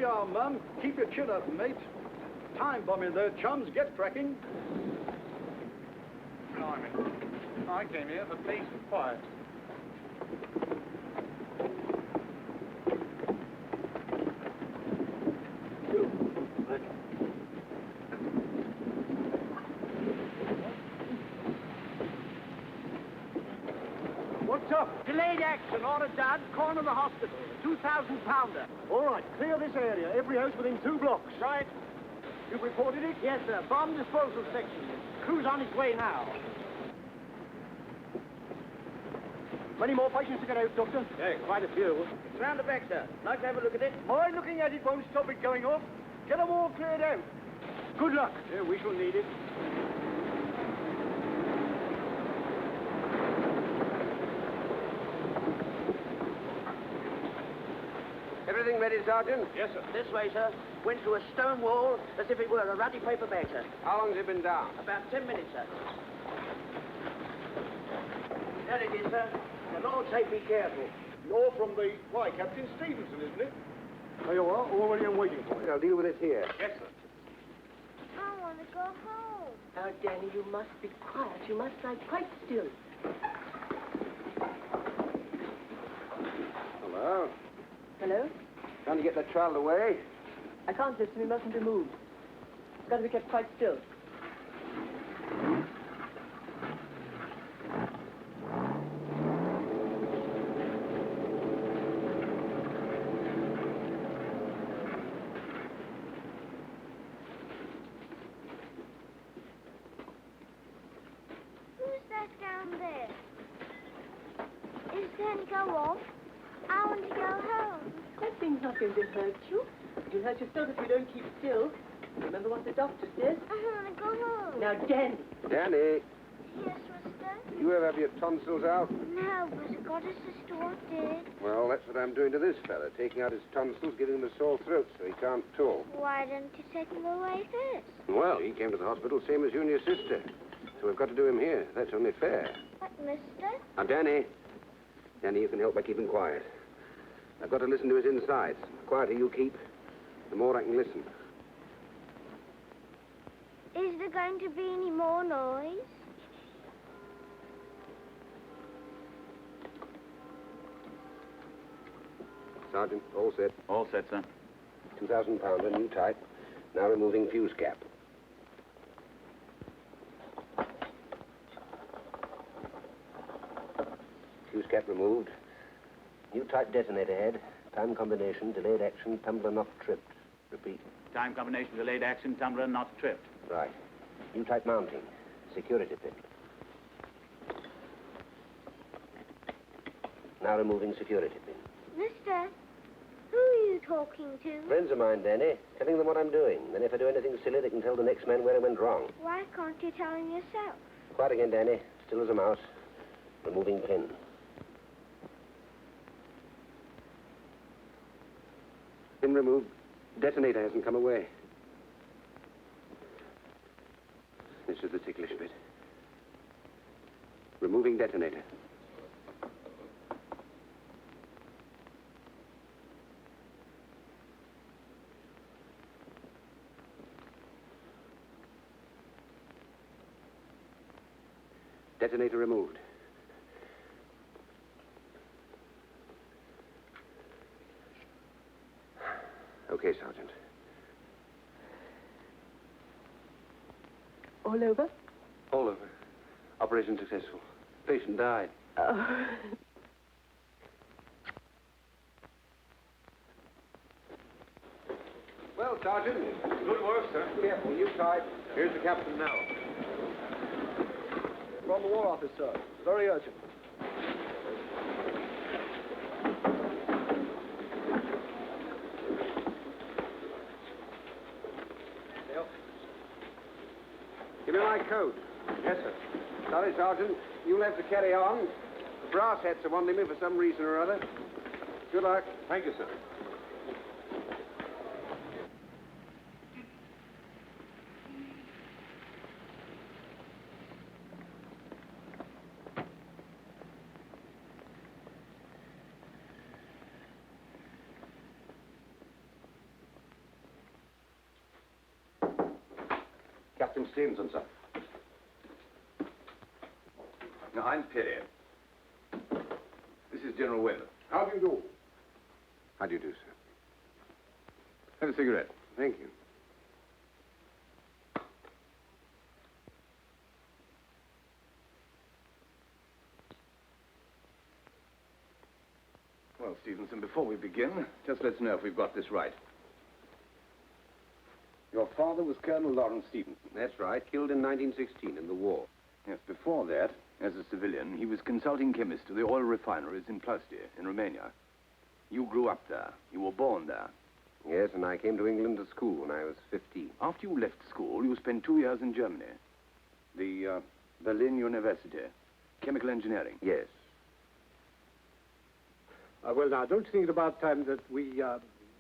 you are, Mum. Keep your chin up, mate. Time bombing there, chums. Get cracking. Blimey. I came here for peace and quiet. What's up? Delayed action, order done, corner of the hospital, 2,000-pounder. All right, clear this area. Every house within 2 blocks. Right. You've reported it? Yes, sir. Bomb disposal section. Crew's on its way now. Many more patients to get out, Doctor? Yeah, quite a few. It's round the back, sir. Like to have a look at it? My looking at it won't stop it going off. Get them all cleared out. Good luck. Yeah, we shall need it. Everything ready, Sergeant? Yes, sir. This way, sir. Went through a stone wall as if it were a ruddy paper bag, sir. How long has it been down? About 10 minutes, sir. There it is, sir. The Lord say be careful. You're from the... Why, Captain Stevenson, isn't it? There you are. All ready and waiting for you. I'll deal with it here. Yes, sir. I want to go home. Now, Danny, you must be quiet. You must lie quite still. Hello? Hello? Trying to get that child away? I can't listen. We mustn't be moved. It's got to be kept quite still. Who's that down there? Is it going to go off? I want to go home. That thing's not going to hurt you. It'll hurt yourself if you don't keep still. Remember what the doctor said? I want to go home. Now, Danny. Danny, Yes, Mister? did you ever have your tonsils out? No, but the goddess store did. Well, that's what I'm doing to this fella. Taking out his tonsils, giving him a sore throat so he can't talk. Why didn't you take him away first? Well, he came to the hospital same as you and your sister. So we've got to do him here. That's only fair. But, Mister? Now, Danny, you can help by keeping quiet. I've got to listen to his insides. The quieter you keep, the more I can listen. Is there going to be any more noise? Sergeant, all set. All set, sir. 2,000-pounder, new type. Now removing fuse cap. Fuse cap removed. New type detonator head. Time combination, delayed action, tumbler not tripped. Repeat. Time combination, delayed action, tumbler not tripped. Right. New type mounting. Security pin. Now removing security pin. Mister, who are you talking to? Friends of mine, Danny. Telling them what I'm doing. Then if I do anything silly, they can tell the next man where I went wrong. Why can't you tell him yourself? Quiet again, Danny. Still as a mouse. Removing pin. Pin removed. Detonator hasn't come away. This is the ticklish bit. Removing detonator. Detonator removed. Okay, Sergeant. All over? All over. Operation successful. Patient died. Oh. Well, Sergeant. Good work, sir. Careful, you type. Here's the captain now. From the War Office, sir. Very urgent. Yep. Give me my coat. Yes, sir. Sorry, Sergeant. You'll have to carry on. The brass hats are wanting me for some reason or other. Good luck. Thank you, sir. Captain Stevenson, sir. Now, I'm Perry. This is General Weymouth. How do you do? How do you do, sir? Have a cigarette. Thank you. Well, Stevenson, before we begin, just let's know if we've got this right. Your father was Colonel Lawrence Stevenson. That's right. Killed in 1916 in the war. Yes, before that, as a civilian, he was consulting chemist to the oil refineries in Ploustia, in Romania. You grew up there. You were born there. Yes, and I came to England to school when I was 15. After you left school, you spent 2 years in Germany. The Berlin University. Chemical engineering. Yes. Well, now, don't you think it about time that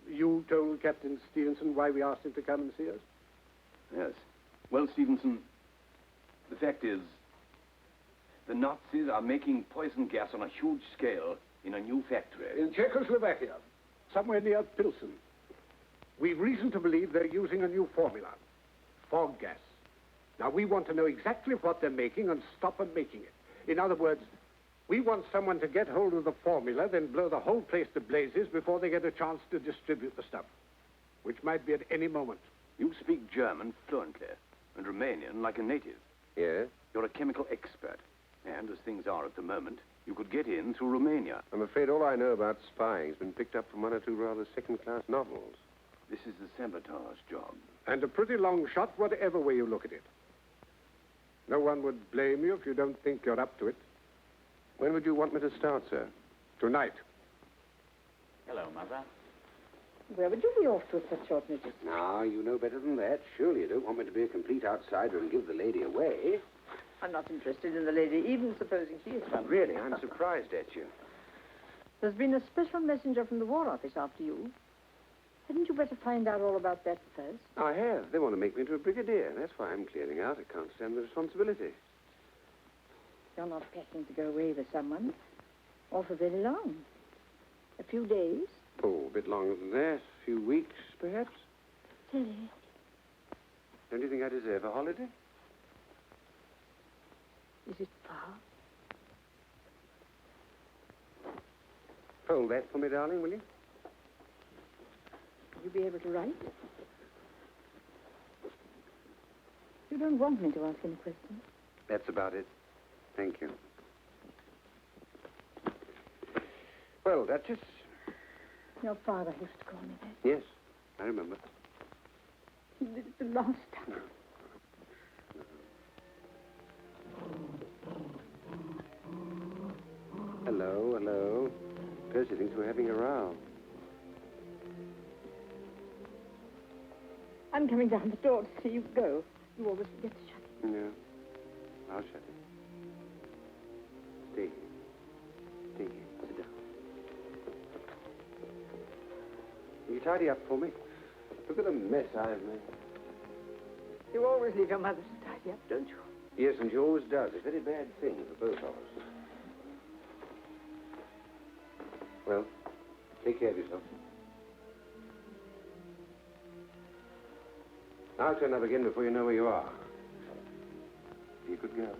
you told Captain Stevenson why we asked him to come and see us? Yes. Well, Stevenson, the fact is, the Nazis are making poison gas on a huge scale in a new factory. In Czechoslovakia, somewhere near Pilsen. We've reason to believe they're using a new formula, fog gas. Now, we want to know exactly what they're making and stop them making it. In other words, we want someone to get hold of the formula, then blow the whole place to blazes before they get a chance to distribute the stuff, which might be at any moment. You speak German fluently and Romanian like a native. Yes? You're a chemical expert. And as things are at the moment, you could get in through Romania. I'm afraid all I know about spying has been picked up from one or two rather second-class novels. This is the sabotage job. And a pretty long shot, whatever way you look at it. No one would blame you if you don't think you're up to it. When would you want me to start, sir? Tonight. Hello, Mother. Where would you be off to at such short notice? Now, you know better than that. Surely you don't want me to be a complete outsider and give the lady away. I'm not interested in the lady, even supposing she is one. Really, I'm surprised at you. There's been a special messenger from the War Office after you. Hadn't you better find out all about that first? I have. They want to make me into a brigadier. That's why I'm clearing out. I can't stand the responsibility. You're not packing to go away with someone. Or for very long. A few days. Oh, a bit longer than that. A few weeks, perhaps. Terry. Don't you think I deserve a holiday? Is it far? Fold that for me, darling, will you? Will you be able to write? You don't want me to ask any questions. That's about it. Thank you. Well, Duchess. Your father used to call me that. Yes, I remember. He did it the last time. Hello, hello. Percy thinks we're having a row. I'm coming down the door to see you go. You always forget to shut it. No, I'll shut it. Stay here. Stay here. Sit down. Will you tidy up for me? Look at the mess I've made. You always leave your mother to tidy up, don't you? Yes, and she always does. A very bad thing for both of us. Well, take care of yourself. I'll turn up again before you know where you are. Be a good girl.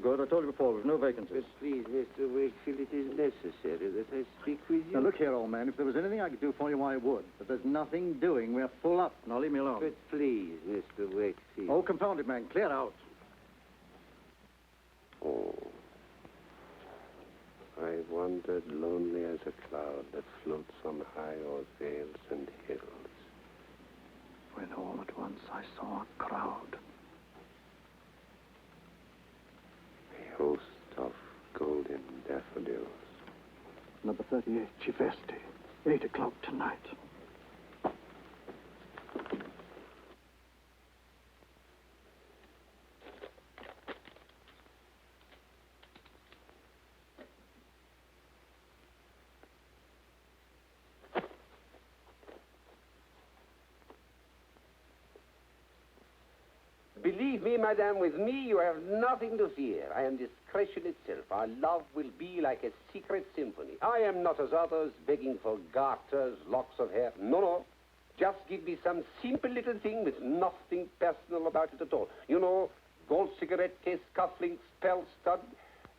good. I told you before, there's no vacancies. But please, Mr. Wakefield, it is necessary that I speak with you. Now, look here, old man. If there was anything I could do for you, I would. But there's nothing doing. We're full up. Now, leave me alone. But please, Mr. Wakefield. Oh, confound it, man. Clear out. Oh. I wandered lonely as a cloud that floats on high o'er vales and hills. When all at once I saw a crowd. A host of golden daffodils. Number 38, Chivesti. 8 o'clock tonight. Believe me, madame, with me you have nothing to fear. I am discretion itself. Our love will be like a secret symphony. I am not as others, begging for garters, locks of hair. No, no. Just give me some simple little thing with nothing personal about it at all. You know, gold cigarette case, cufflinks, pearl stud,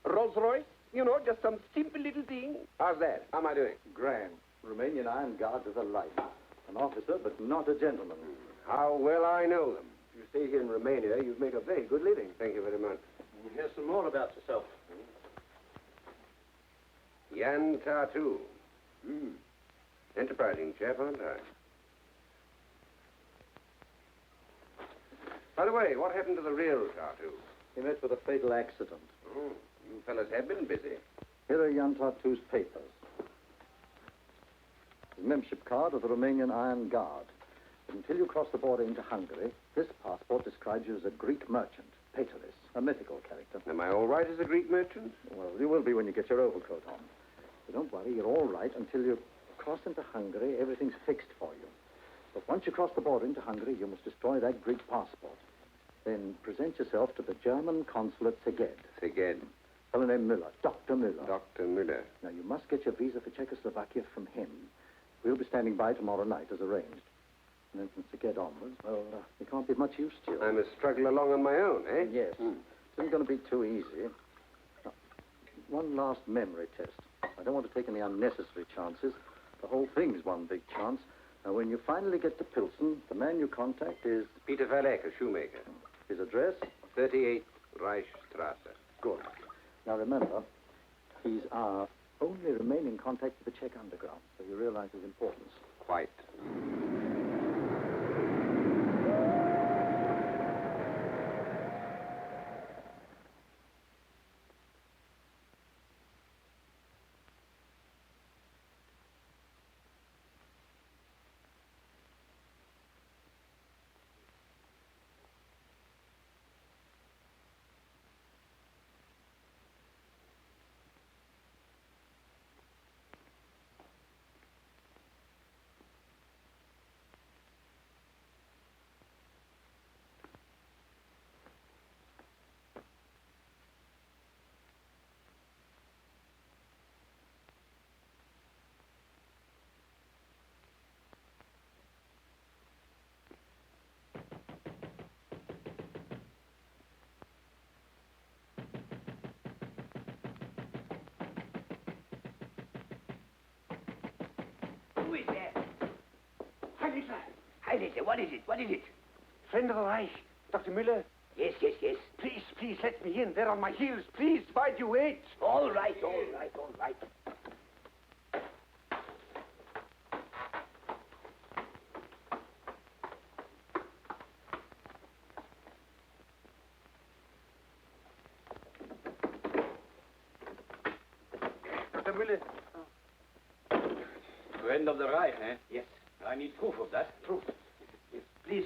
Rolls Royce. You know, just some simple little thing. How's that? How am I doing? Grand. Romanian Iron Guard is a light. An officer, but not a gentleman. How well I know them. If you stay here in Romania, you'd make a very good living. Thank you very much. Here's some more about yourself. Jan Tartu. Enterprising chap, aren't I? By the way, what happened to the real Tartu? He met with a fatal accident. Oh, you fellas have been busy. Here are Jan Tartu's papers. His membership card of the Romanian Iron Guard. But until you cross the border into Hungary, this passport describes you as a Greek merchant, Paterus, a mythical character. Am I all right as a Greek merchant? Well, you will be when you get your overcoat on. But don't worry, you're all right until you cross into Hungary. Everything's fixed for you. But once you cross the border into Hungary, you must destroy that Greek passport. Then present yourself to the German consul at Szeged. Szeged. Fellow named Müller, Dr. Müller. Dr. Müller. Now, you must get your visa for Czechoslovakia from him. We'll be standing by tomorrow night as arranged. And then from Szeged onwards, well, we can't be of much use to you. I must struggle along on my own, eh? Yes. It isn't going to be too easy. Now, one last memory test. I don't want to take any unnecessary chances. The whole thing's one big chance. Now, when you finally get to Pilsen, the man you contact is... Peter Valek, a shoemaker. His address? 38 Reichstrasse. Good. Now, remember, he's our only remaining contact with the Czech underground, so you realize his importance. Quite. Who is there? Heilige, what is it? What is it? Friend of the Reich, Dr. Müller. Yes. Please, let me in. They're on my heels. Please, why do you wait? All right. Dr. Müller. Friend of the Reich, eh? Yes. I need proof of that. Proof. Yes, please.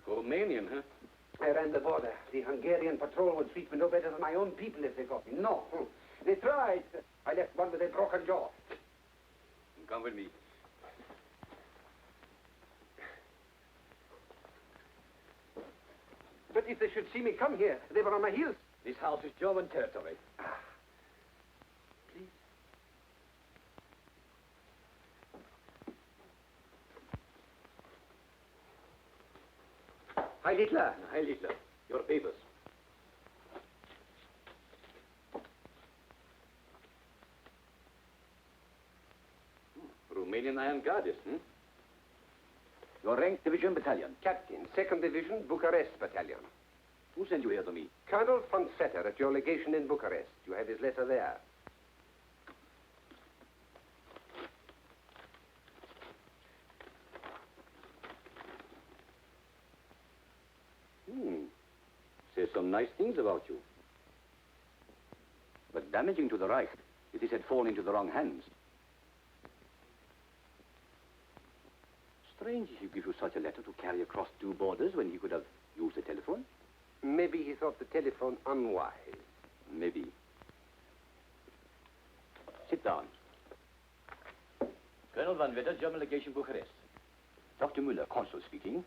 Romanian, huh? I ran the border. The Hungarian patrol would treat me no better than my own people if they got me. No. They tried. I left one with a broken jaw. Come with me. But if they should see me come here, they were on my heels. This house is German territory. Please. Heil Hitler. Heil Hitler. Your papers. Romanian Iron Guardists, Your rank, division, battalion. Captain, 2nd Division, Bucharest Battalion. Who sent you here to me? Colonel von Vetter at your legation in Bucharest. You have his letter there. Says some nice things about you. But damaging to the Reich if this had fallen into the wrong hands. Strange he give you such a letter to carry across 2 borders when he could have used the telephone. Maybe he thought the telephone unwise. Maybe. Sit down. Colonel Van Vetter, German Legation, Bucharest. Dr. Müller, Consul speaking.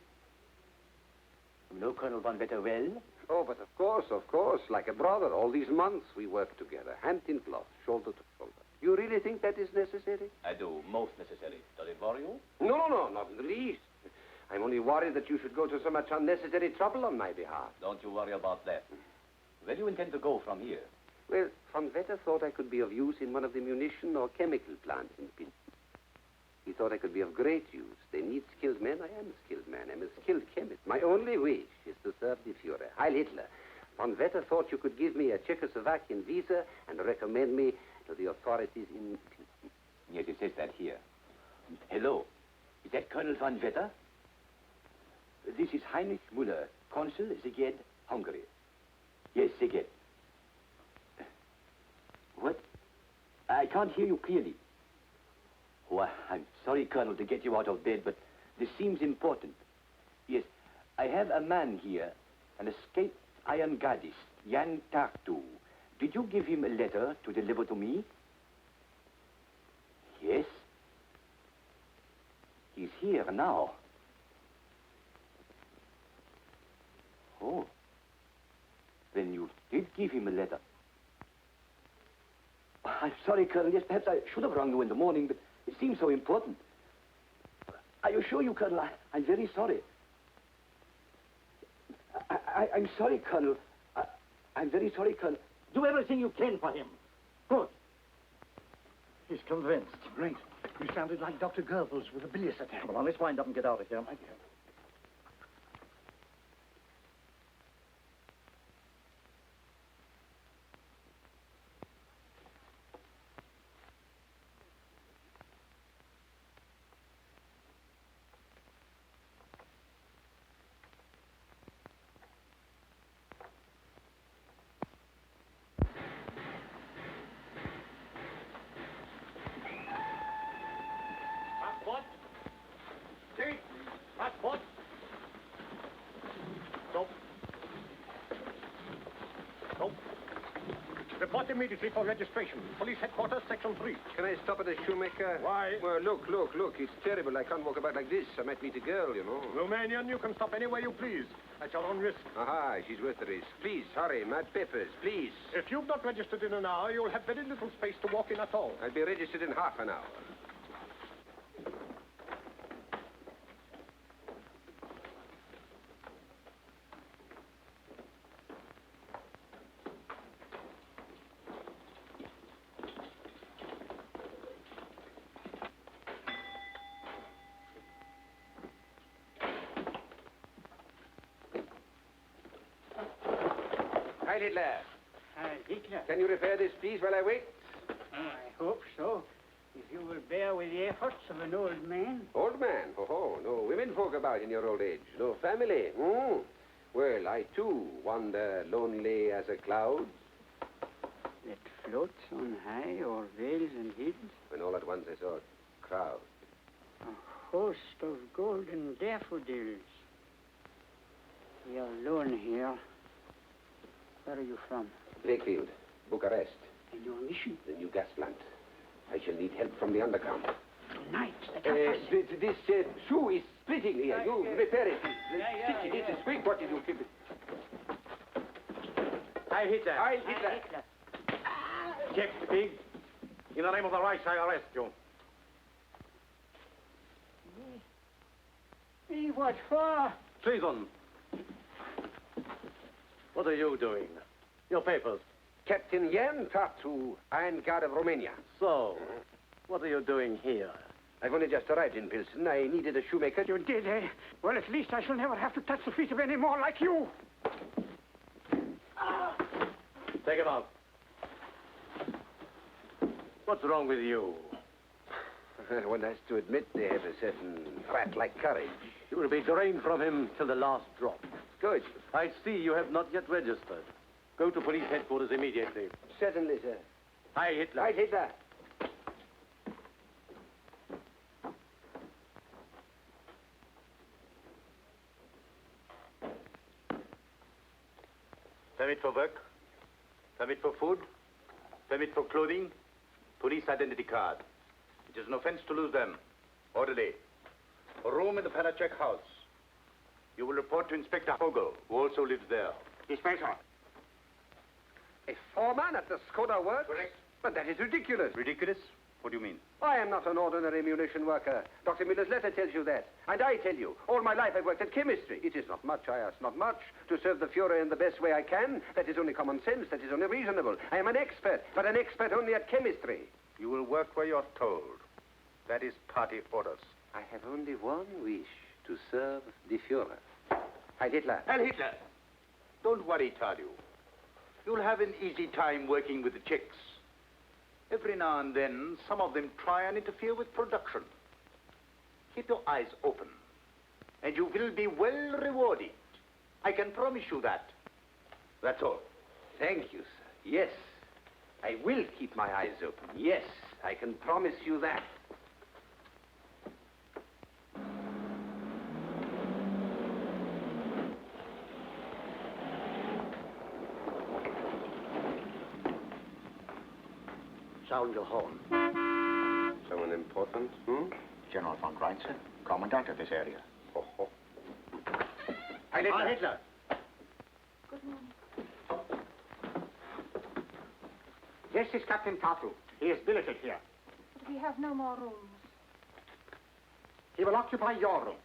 You know Colonel Van Vetter well? Oh, but of course, like a brother. All these months we worked together, hand in glove, shoulder to shoulder. You really think that is necessary? I do, most necessary. Does it worry you? No, not in the least. I'm only worried that you should go to so much unnecessary trouble on my behalf. Don't you worry about that. Where do you intend to go from here? Well, Von Vetter thought I could be of use in one of the munition or chemical plants in Pin. He thought I could be of great use. They need skilled men. I am a skilled man. I'm a skilled chemist. My only wish is to serve the Führer. Heil Hitler. Von Vetter thought you could give me a Czechoslovakian visa and recommend me to the authorities in... Yes, it says that here. Hello. Is that Colonel Van Vetter? This is Heinrich Müller, Consul, Szeged, Hungary. Yes, Szeged. What? I can't hear you clearly. Oh, I'm sorry, Colonel, to get you out of bed, but this seems important. Yes, I have a man here, an escaped Iron Guardist, young Tartu. Did you give him a letter to deliver to me? Yes. He's here now. Oh. Then you did give him a letter. I'm sorry, Colonel. Yes, perhaps I should have rung you in the morning, but it seems so important. I assure you, Colonel, I'm very sorry. I'm sorry, Colonel. I'm very sorry, Colonel. Do everything you can for him. Good. He's convinced. Great. You sounded like Dr. Goebbels with a bilious attack. Come on, let's wind up and get out of here. Passport? See? Passport? Stop. Stop. Report immediately for registration. Police headquarters, section 3. Can I stop at a shoemaker? Why? Well, look. It's terrible. I can't walk about like this. I might meet a girl, you know. Romanian, you can stop anywhere you please. At your own risk. Aha, she's worth the risk. Please, hurry. My papers, please. If you've not registered in an hour, you'll have very little space to walk in at all. I'll be registered in half an hour. Heil Hitler. Hitler. Can you repair this, please, while I wait? I hope so. If you will bear with the efforts of an old man. Old man? No women folk about in your old age. No family. Well, I, too, wander lonely as a cloud. That floats on high o'er vales and hills. When all at once I saw a crowd. A host of golden daffodils. You're alone here. Where are you from? Wakefield, Bucharest. And your mission? The new gas plant. I shall need help from the underground. Tonight, at half past. This shoe is splitting here. You repair it. Stitch it. It's quick. What did you keep it? Heil Hitler. Heil Hitler. Check, Pig. In the name of the Reich, I arrest you. What for? Treason. What are you doing? Your papers. Captain Jan Tartu, Iron Guard of Romania. So, what are you doing here? I've only just arrived in Pilsen. I needed a shoemaker. You did, eh? Well, at least I shall never have to touch the feet of any more like you. Take him out. What's wrong with you? One has to admit they have a certain rat-like courage. You will be drained from him till the last drop. Good. I see you have not yet registered. Go to police headquarters immediately. Certainly, sir. Hi, Hitler. Right, Hitler. Permit for work, permit for food, permit for clothing, police identity card. It is an offense to lose them. Orderly. A room in the Panacek house. You will report to Inspector Fogel, who also lives there. Inspector. A foreman at the Skoda works? Correct. But that is ridiculous. Ridiculous? What do you mean? I am not an ordinary munition worker. Dr. Miller's letter tells you that. And I tell you, all my life I've worked at chemistry. It is not much, I ask not much. To serve the Fuhrer in the best way I can, that is only common sense, that is only reasonable. I am an expert, but an expert only at chemistry. You will work where you're told. That is party orders. I have only one wish, to serve the Fuhrer. Heil Hitler. Heil Hitler! Don't worry, Tartu. You'll have an easy time working with the Czechs. Every now and then, some of them try and interfere with production. Keep your eyes open, and you will be well rewarded. I can promise you that. That's all. Thank you, sir. Yes, I will keep my eyes open. Yes, I can promise you that. Sound your horn. Someone important, General von Reitze, commandant of this area. Oh, oh. Heil Hitler. Good morning. This is Captain Tartu. He is billeted here. But we have no more rooms. He will occupy your room.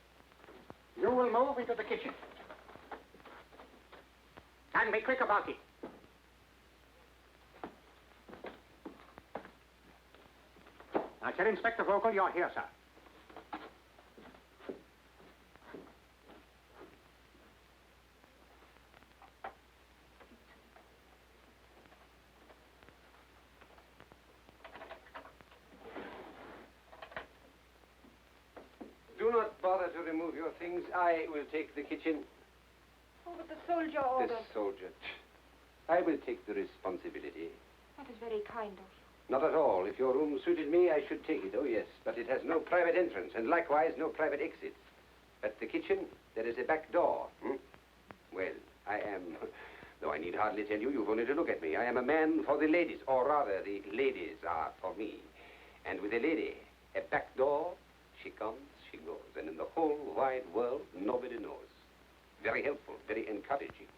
You will move into the kitchen. And be quick about it. Now, Sir Inspector Vogel, you're here, sir. Do not bother to remove your things. I will take the kitchen. Oh, but the soldier ordered. The soldier. I will take the responsibility. That is very kind of you. Not at all. If your room suited me, I should take it. Oh, yes. But it has no private entrance, and likewise no private exits. At the kitchen, there is a back door. Well, I am, though I need hardly tell you, you've only to look at me. I am a man for the ladies, or rather, the ladies are for me. And with a lady, a back door, she comes, she goes. And in the whole wide world, nobody knows. Very helpful, very encouraging.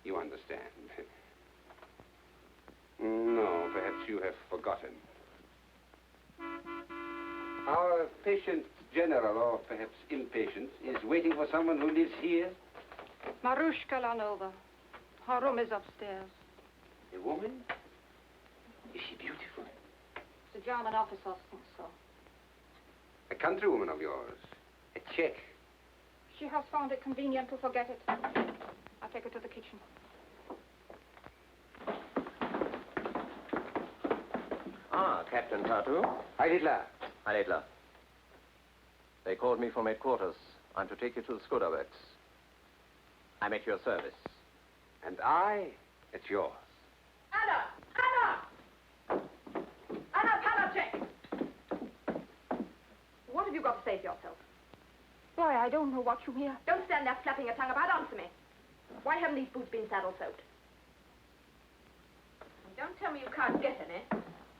You understand. No, perhaps you have forgotten. Our patient general, or perhaps impatient, is waiting for someone who lives here. Marushka Lanova. Her room is upstairs. A woman? Is she beautiful? The German officers think so. A countrywoman of yours? A Czech? She has found it convenient to forget it. I'll take her to the kitchen. Ah, Captain Tartu. Heil Hitler. Hi, Hitler. They called me from headquarters. I'm to take you to the Skoda works. I'm at your service. And I at yours. Anna! Anna Panacek! What have you got to say for yourself? Why, I don't know what you hear. Don't stand there flapping your tongue about. Answer me. Why haven't these boots been saddle-soaked? Don't tell me you can't get any,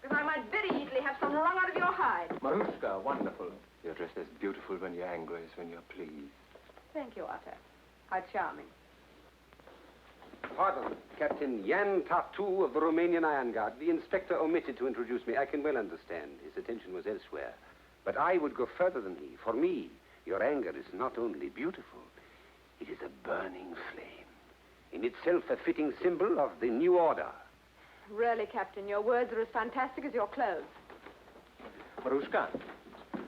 because I might very easily have some wrung out of your hide. Marushka, wonderful. You're dressed as beautiful when you're angry as when you're pleased. Thank you, Otter. How charming. Pardon, Captain Jan Tartu of the Romanian Iron Guard. The inspector omitted to introduce me. I can well understand. His attention was elsewhere. But I would go further than he. For me, your anger is not only beautiful, it is a burning flame. in itself a fitting symbol of the new order. Really, Captain, your words are as fantastic as your clothes. Marushka,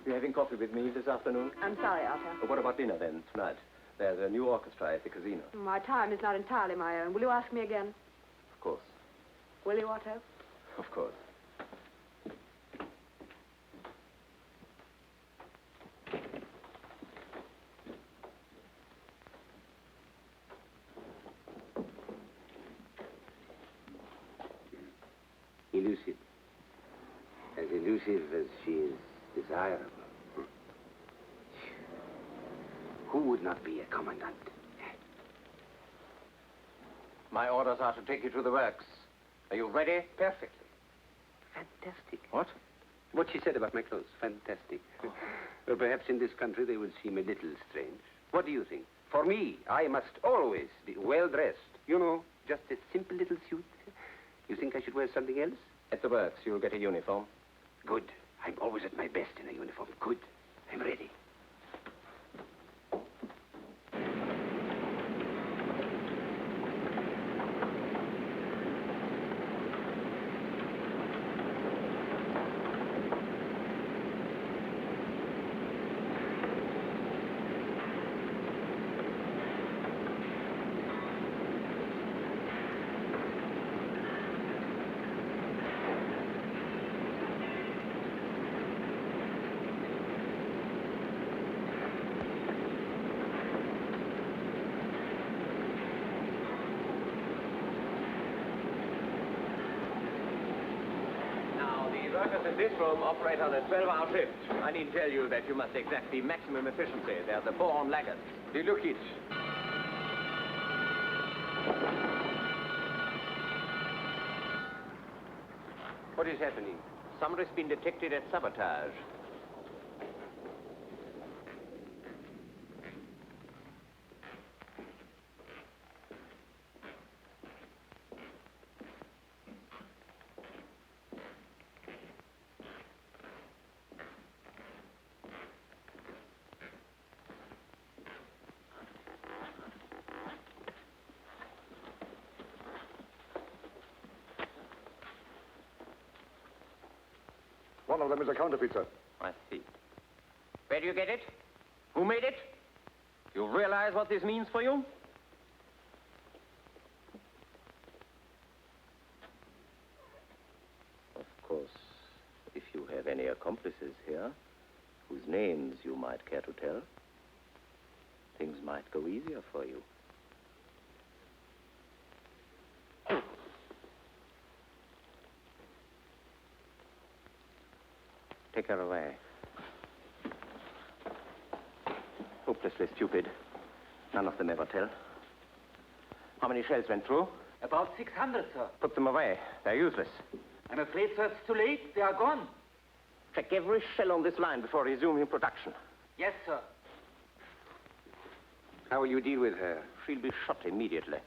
you having coffee with me this afternoon? I'm sorry, Arthur. Well, what about dinner then, tonight? There's a new orchestra at the casino. My time is not entirely my own. Will you ask me again? Of course. Will you, Otto? Of course. Elusive as she is desirable. Who would not be a commandant? My orders are to take you to the works. Are you ready? Perfectly. Fantastic. What? What she said about my clothes. Fantastic. Well, perhaps in this country they would seem a little strange. What do you think? For me, I must always be well-dressed. You know, just a simple little suit. You think I should wear something else? At the works, you'll get a uniform. Good. I'm always at my best in a uniform. Good. I'm ready. Workers in this room operate on a 12-hour shift. I need tell you that you must exact the maximum efficiency. They're the born laggards. Look it. What is happening? Somebody's been detected at sabotage. One of them is a counterfeiter. I see. Where do you get it? Who made it? You realize what this means for you? Of course, if you have any accomplices here, whose names you might care to tell, things might go easier for you. Take her away. Hopelessly stupid. None of them ever tell. How many shells went through? About 600, sir. Put them away. They're useless. I'm afraid, sir, it's too late. They are gone. Check every shell on this line before resuming production. Yes, sir. How will you deal with her? She'll be shot immediately.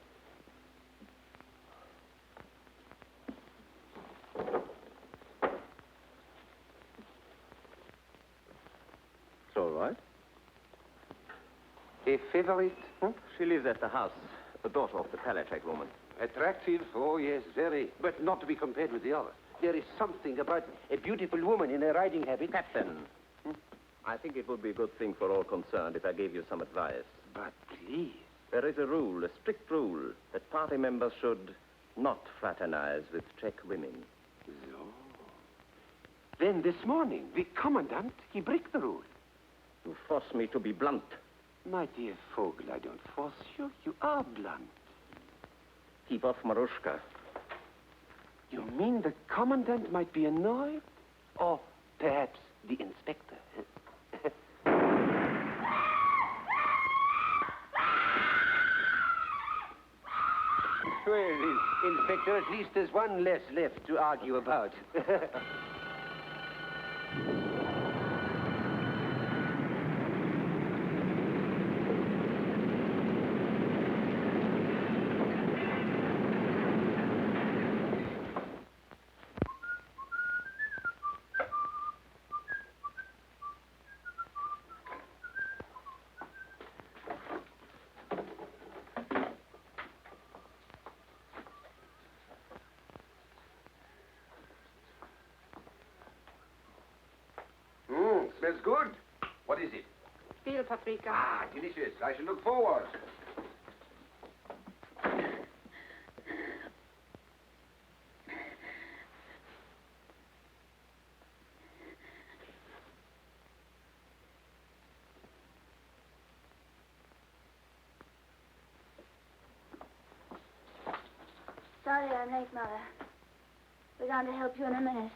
It's all right. A favorite? Huh? She lives at the house. The daughter of the Palachek woman. Attractive? Oh, yes, very. But not to be compared with the other. There is something about a beautiful woman in a riding habit. Captain, I think it would be a good thing for all concerned if I gave you some advice. But please. There is a rule, a strict rule, that party members should not fraternize with Czech women. No. Then this morning, the commandant, he break the rule. You force me to be blunt. My dear Vogel, I don't force you. You are blunt. Keep off Marushka. You mean the commandant might be annoyed? Or perhaps the inspector? Well, Inspector, at least there's one less left to argue about. smells good. What is it? Veal paprika. Ah, delicious. I shall look forward. Sorry I'm late, Mother. We're going to help you in a minute.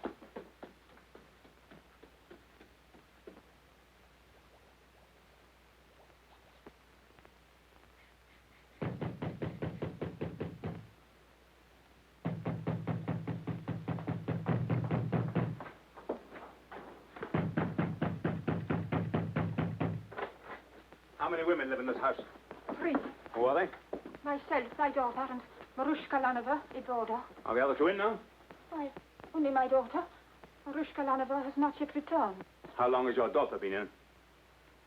How many women live in this house? 3. Who are they? Myself, my daughter, and Marushka Lanova, a daughter. Are the other two in now? Why, only my daughter. Marushka Lanova has not yet returned. How long has your daughter been in?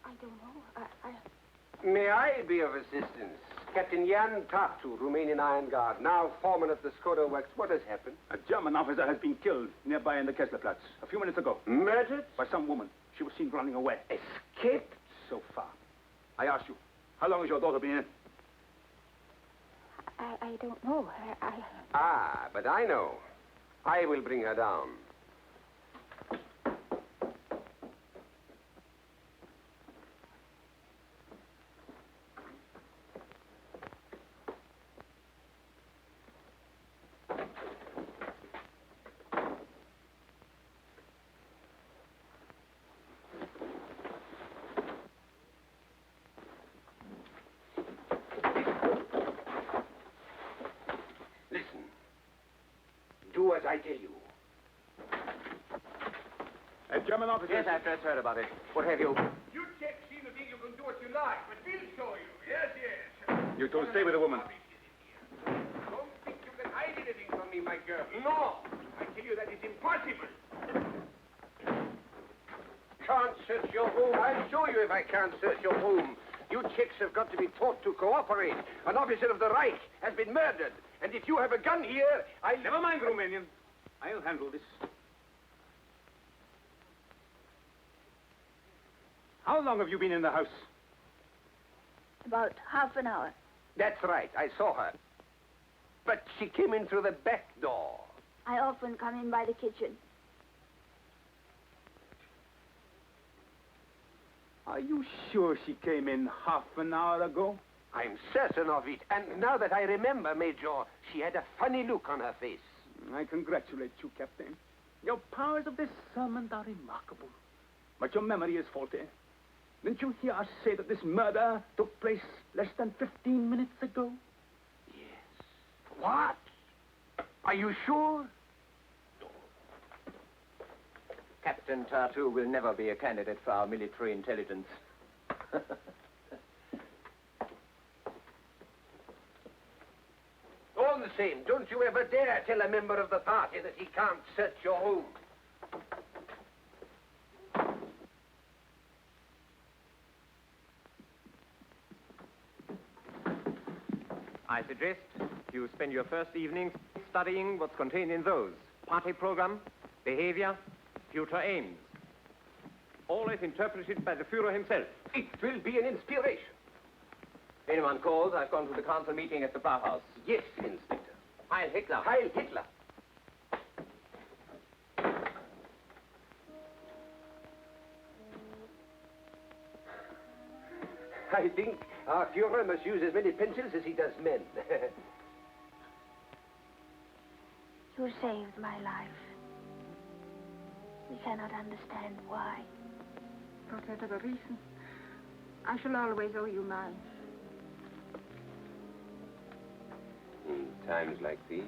I don't know. May I be of assistance? Captain Jan Tartu, Romanian Iron Guard, now foreman at the Skoda Works. What has happened? A German officer has been killed nearby in the Kesslerplatz a few minutes ago. Murdered? By some woman. She was seen running away. Escaped? So far. I asked you, how long has your daughter been in? I don't know. Ah, but I know. I will bring her down. Do as I tell you. A German officer... Yes, I've just heard about it. What have you? You checks seem to think you can do what you like, but we'll show you. Yes, yes. You two stay with the woman. Don't think you can hide anything from me, my girl. No! I tell you that is impossible. Can't search your room. I'll show you if I can't search your room. You chicks have got to be taught to cooperate. An officer of the Reich has been murdered. And if you have a gun here, I'll... Never mind, Romanian. I'll handle this. How long have you been in the house? About half an hour. That's right. I saw her. But she came in through the back door. I often come in by the kitchen. Are you sure she came in half an hour ago? I'm certain of it. And now that I remember, Major, she had a funny look on her face. I congratulate you, Captain. Your powers of discernment are remarkable. But your memory is faulty. Didn't you hear us say that this murder took place less than 15 minutes ago? Yes. What? Are you sure? Captain Tartu will never be a candidate for our military intelligence. All the same, don't you ever dare tell a member of the party that he can't search your room. I suggest you spend your first evenings studying what's contained in those. Party program, behavior, future aims. Always interpreted by the Führer himself. It will be an inspiration. If anyone calls, I've gone to the council meeting at the Bauhaus. Yes, Inspector. Heil Hitler. Heil Hitler. I think our Führer must use as many pencils as he does men. You saved my life. We cannot understand why. Whatever the reason, I shall always owe you mine. In times like these,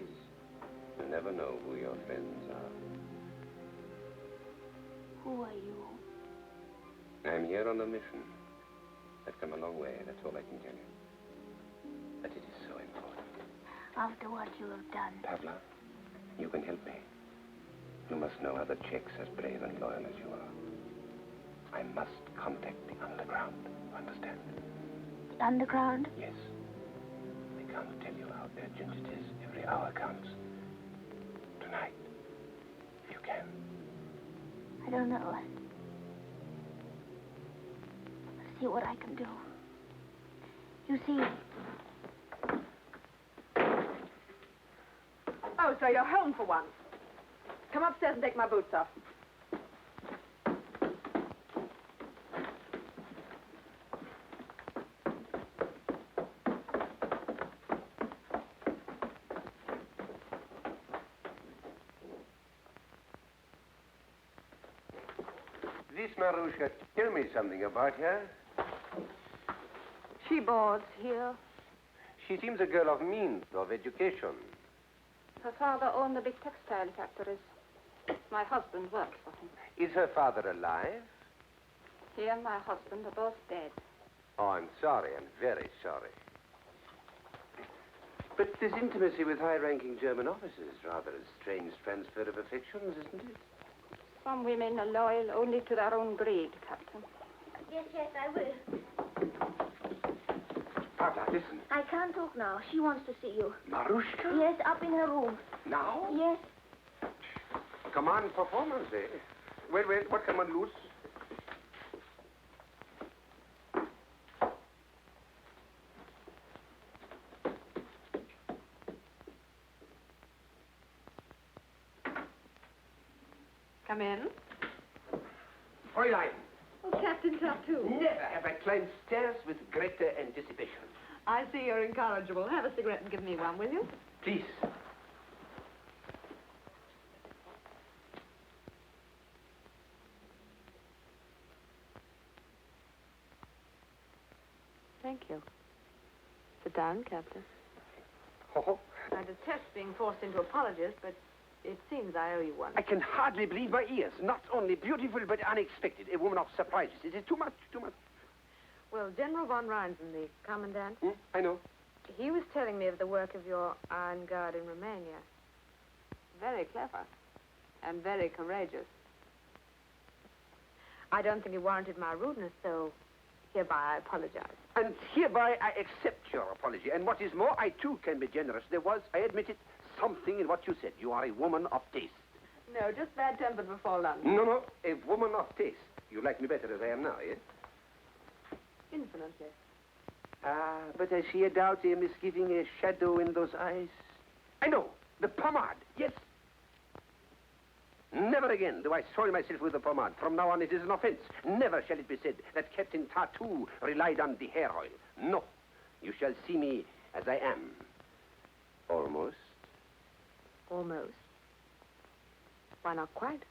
you never know who your friends are. Who are you? I'm here on a mission. I've come a long way, that's all I can tell you. But it is so important. After what you have done. Pavla, you can help me. You must know other Czechs as brave and loyal as you are. I must contact the underground. Understand? The underground? Yes. I can't tell you how urgent it is. Every hour counts. Tonight, if you can. I don't know. see what I can do. You see, Oh, so you're home for once. Come upstairs and take my boots off. This Marushka, tell me something about her. She boards here. She seems a girl of means, of education. Her father owned the big textile factories. My husband worked for him. Is her father alive? He and my husband are both dead. Oh, I'm sorry. I'm very sorry. But this intimacy with high-ranking German officers is rather a strange transfer of affections, isn't it? Some women are loyal only to their own greed, Captain. yes, I will. Papa, listen. I can't talk now. She wants to see you. Marushka? Yes, up in her room. Now? Yes. Command performance, eh? Wait, what can one lose? Come in. Fräulein, Oh, Captain Tartu. never have I climbed stairs with greater anticipation. I see you're incorrigible. Have a cigarette and give me one, will you? Please. Thank you. Sit down, Captain. Oh, I detest being forced into apologies, but it seems I owe you one. I can hardly believe my ears. Not only beautiful, but unexpected. A woman of surprises. It is too much, too much. Well, General von Reinsen, the commandant, I know. he was telling me of the work of your Iron Guard in Romania. Very clever and very courageous. I don't think he warranted my rudeness, so hereby I apologize. And hereby I accept your apology. And what is more, I too can be generous. There was, I admit it, something in what you said. You are a woman of taste. No, just bad-tempered before lunch. No, a woman of taste. You like me better as I am now, yes? Infinitely. Ah, but I see a doubt, a misgiving, a shadow in those eyes. I know, the pomade, yes. Never again do I soil myself with the pomade. From now on, it is an offense. Never shall it be said that Captain Tartu relied on the hair oil. No, you shall see me as I am. Almost. Almost. Why not quite?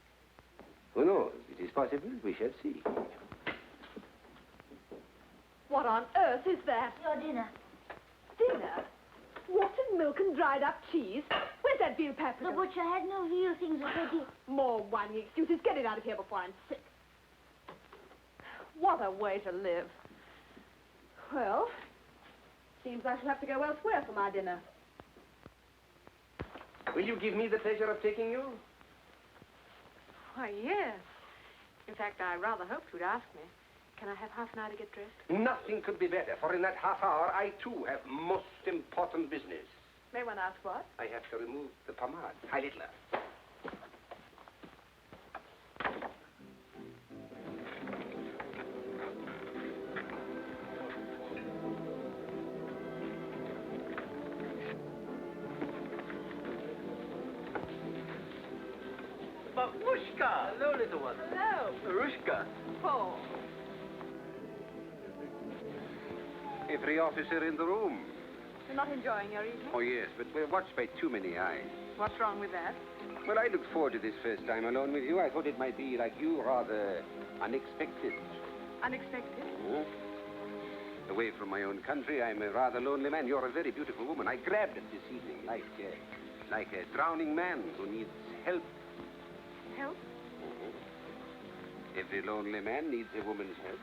Who knows? It is possible. We shall see. What on earth is that? Your dinner. Dinner? Watered milk and dried up cheese? Where's that veal paprika? The butcher had no veal things already. More whining excuses. Get it out of here before I'm sick. What a way to live. Well, seems I shall have to go elsewhere for my dinner. Will you give me the pleasure of taking you? Why, yes. In fact, I rather hoped you'd ask me. Can I have half an hour to get dressed? Nothing could be better, for in that half hour, I too have most important business. May one ask what? I have to remove the pomade. Heil Hitler. Babushka! Hello, little one. Hello. Marushka. Paul. Every officer in the room. You're not enjoying your evening? Oh, yes, but we're watched by too many eyes. What's wrong with that? Well, I looked forward to this first time alone with you. I thought it might be, like you, rather unexpected. Unexpected? Away from my own country, I'm a rather lonely man. You're a very beautiful woman. I grabbed it this evening like a drowning man who needs help. Help? Every lonely man needs a woman's help.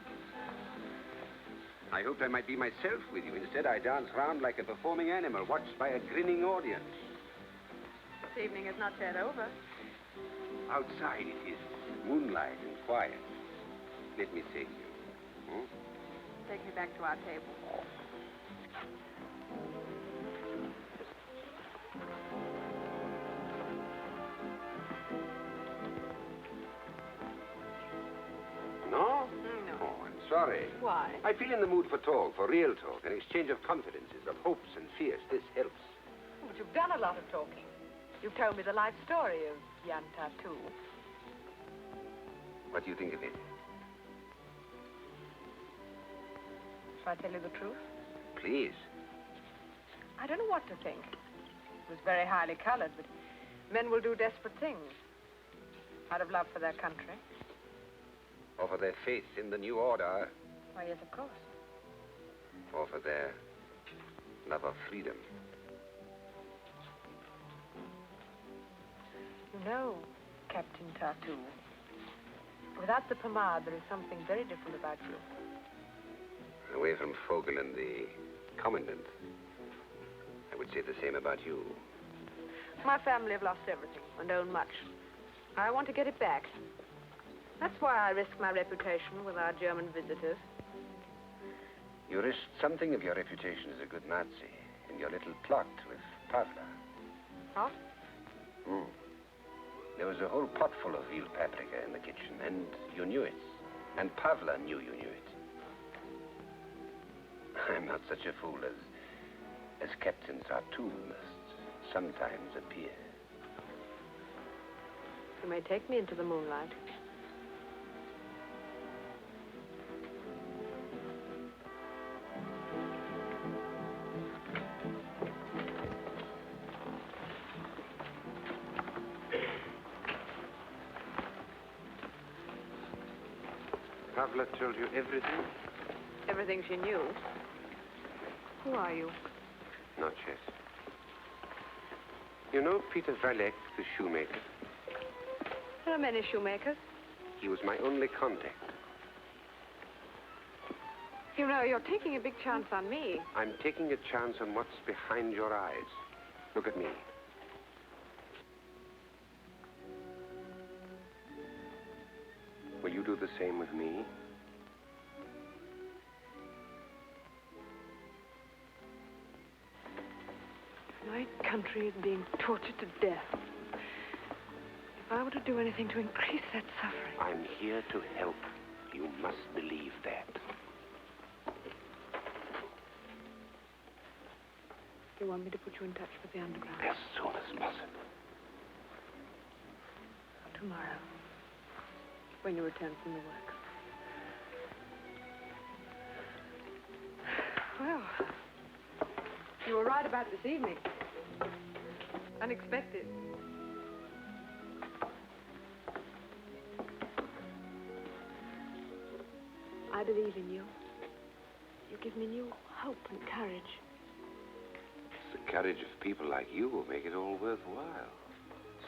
I hoped I might be myself with you. Instead, I dance round like a performing animal, watched by a grinning audience. This evening is not yet over. Outside it is moonlight and quiet. Let me take you. Take me back to our table. No? No. Oh, I'm sorry. Why? I feel in the mood for talk, for real talk, an exchange of confidences, of hopes and fears. This helps. But you've done a lot of talking. You've told me the life story of Jan Tartu. What do you think of it? Shall I tell you the truth? Please. I don't know what to think. It was very highly colored, but men will do desperate things out of love for their country. Or for their faith in the new order. Why, yes, of course. Or for their love of freedom. You know, Captain Tartu, without the pomade, there is something very different about you. Away from Fogel and the commandant, I would say the same about you. My family have lost everything and own much. I want to get it back. That's why I risk my reputation with our German visitors. You risked something of your reputation as a good Nazi in your little plot with Pavla. What? There was a whole pot full of veal paprika in the kitchen, and you knew it. And Pavla knew you knew it. I'm not such a fool as Captain Tartu must sometimes appear. You may take me into the moonlight. Pavla told you everything? Everything she knew. Who are you? Not yet. You know Peter Valek, the shoemaker? There are many shoemakers. He was my only contact. You know, you're taking a big chance on me. I'm taking a chance on what's behind your eyes. Look at me. Will you do the same with me? My country is being tortured to death. If I were to do anything to increase that suffering... I'm here to help. You must believe that. You want me to put you in touch with the underground? As soon as possible. Tomorrow. When you return from the work. Well, you were right about this evening. Unexpected. I believe in you. You give me new hope and courage. It's the courage of people like you who make it all worthwhile.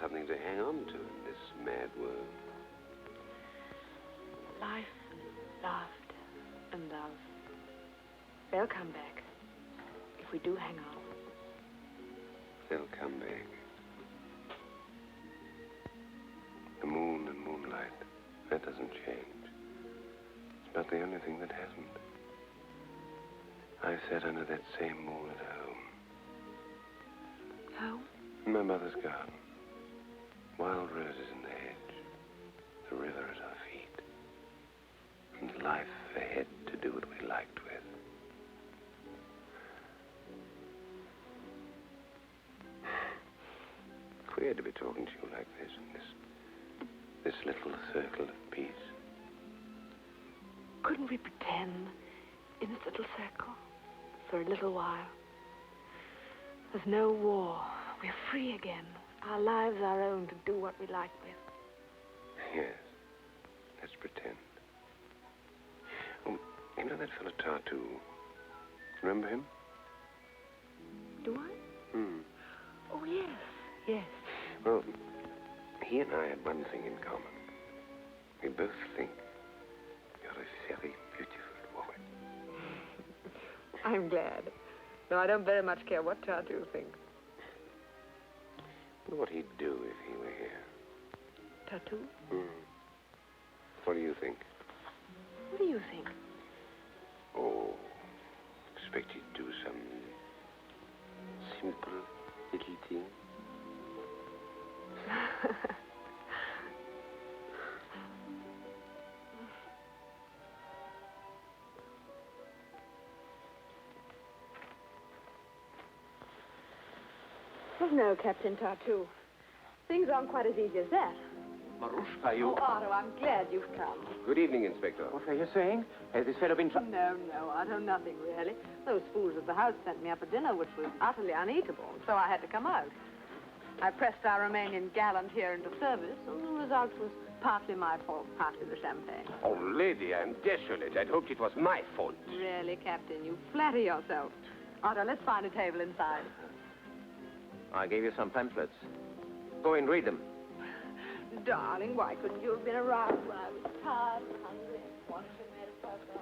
Something to hang on to in this mad world. Life, laughter, and love. They'll come back. If we do hang on. They'll come back. The moon and moonlight, that doesn't change. It's not the only thing that hasn't. I sat under that same moon at home. Home? In my mother's garden. Wild roses in the hedge. The river at our feet. And life ahead to do what we liked with. Queer to be talking to you like this in this little circle of peace. Couldn't we pretend in this little circle for a little while? There's no war. We're free again. Our lives our own to do what we like with. Yes. Let's pretend. Oh, you know that fellow Tartu? Remember him? Do I? Oh, yes. Yes. Well, he and I had one thing in common. We both think you're a very beautiful woman. I'm glad. No, I don't very much care what Tartu thinks. I wonder what he'd do if he were here. Tartu? What do you think? What do you think? Oh, expect he'd do some simple little thing. Oh, no, Captain Tartu. Things aren't quite as easy as that. Marushka, you... Oh, Otto, I'm glad you've come. Good evening, Inspector. What are you saying? Has this fellow been No, Otto, nothing really. Those fools at the house sent me up a dinner which was utterly uneatable, so I had to come out. I pressed our Romanian gallant here into service, and the result was partly my fault, partly the champagne. Oh, lady, I'm desolate. I'd hoped it was my fault. Really, Captain, you flatter yourself. Otto, let's find a table inside. I gave you some pamphlets. Go and read them. Darling, why couldn't you have been around when I was tired and hungry and wanted to make a papa?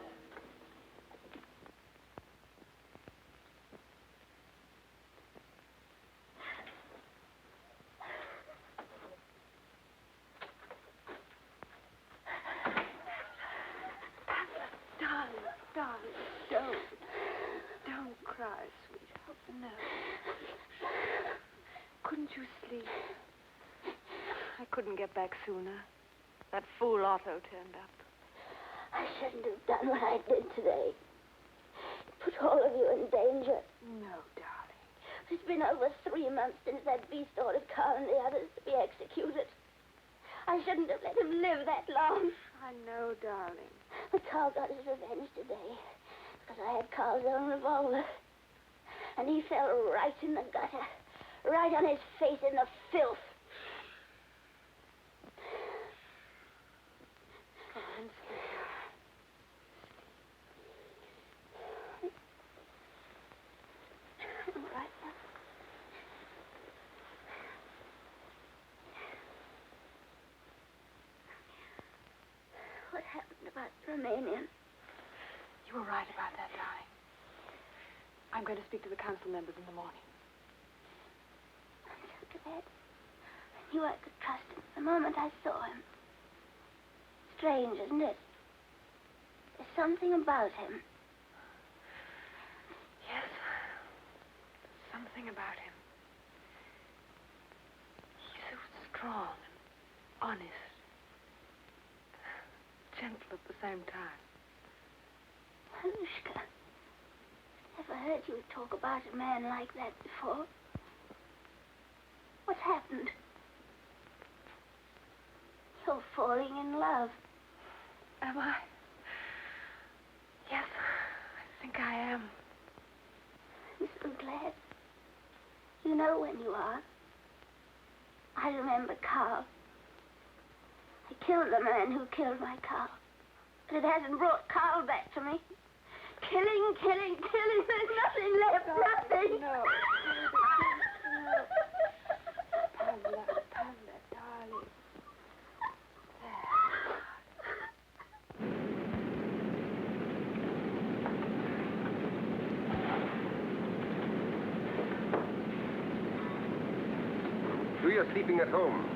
Darling, don't cry, sweetheart. No. Couldn't you sleep? I couldn't get back sooner. That fool Otto turned up. I shouldn't have done what I did today. Put all of you in danger. No, darling. It's been over 3 months since that beast ordered Carl and the others to be executed. I shouldn't have let him live that long. I know, darling. But Carl got his revenge today because I had Carl's own revolver. And he fell right in the gutter, right on his face in the filth. Come on, sweetheart. All right, now. What happened about the Romanian? You were right about that, darling. I'm going to speak to the council members in the morning. I'm so glad. I knew I could trust him the moment I saw him. Strange, isn't it? There's something about him. Yes. Something about him. He's so strong and honest. Gentle at the same time. Anushka, never heard you talk about a man like that before. What happened? You're falling in love. Am I? Yes, I think I am. I'm so glad. You know when you are. I remember Carl. I killed the man who killed my Carl. But it hasn't brought Carl back to me. Killing. There's nothing left. Nothing. No. Pavla, darling. Do your sleeping at home.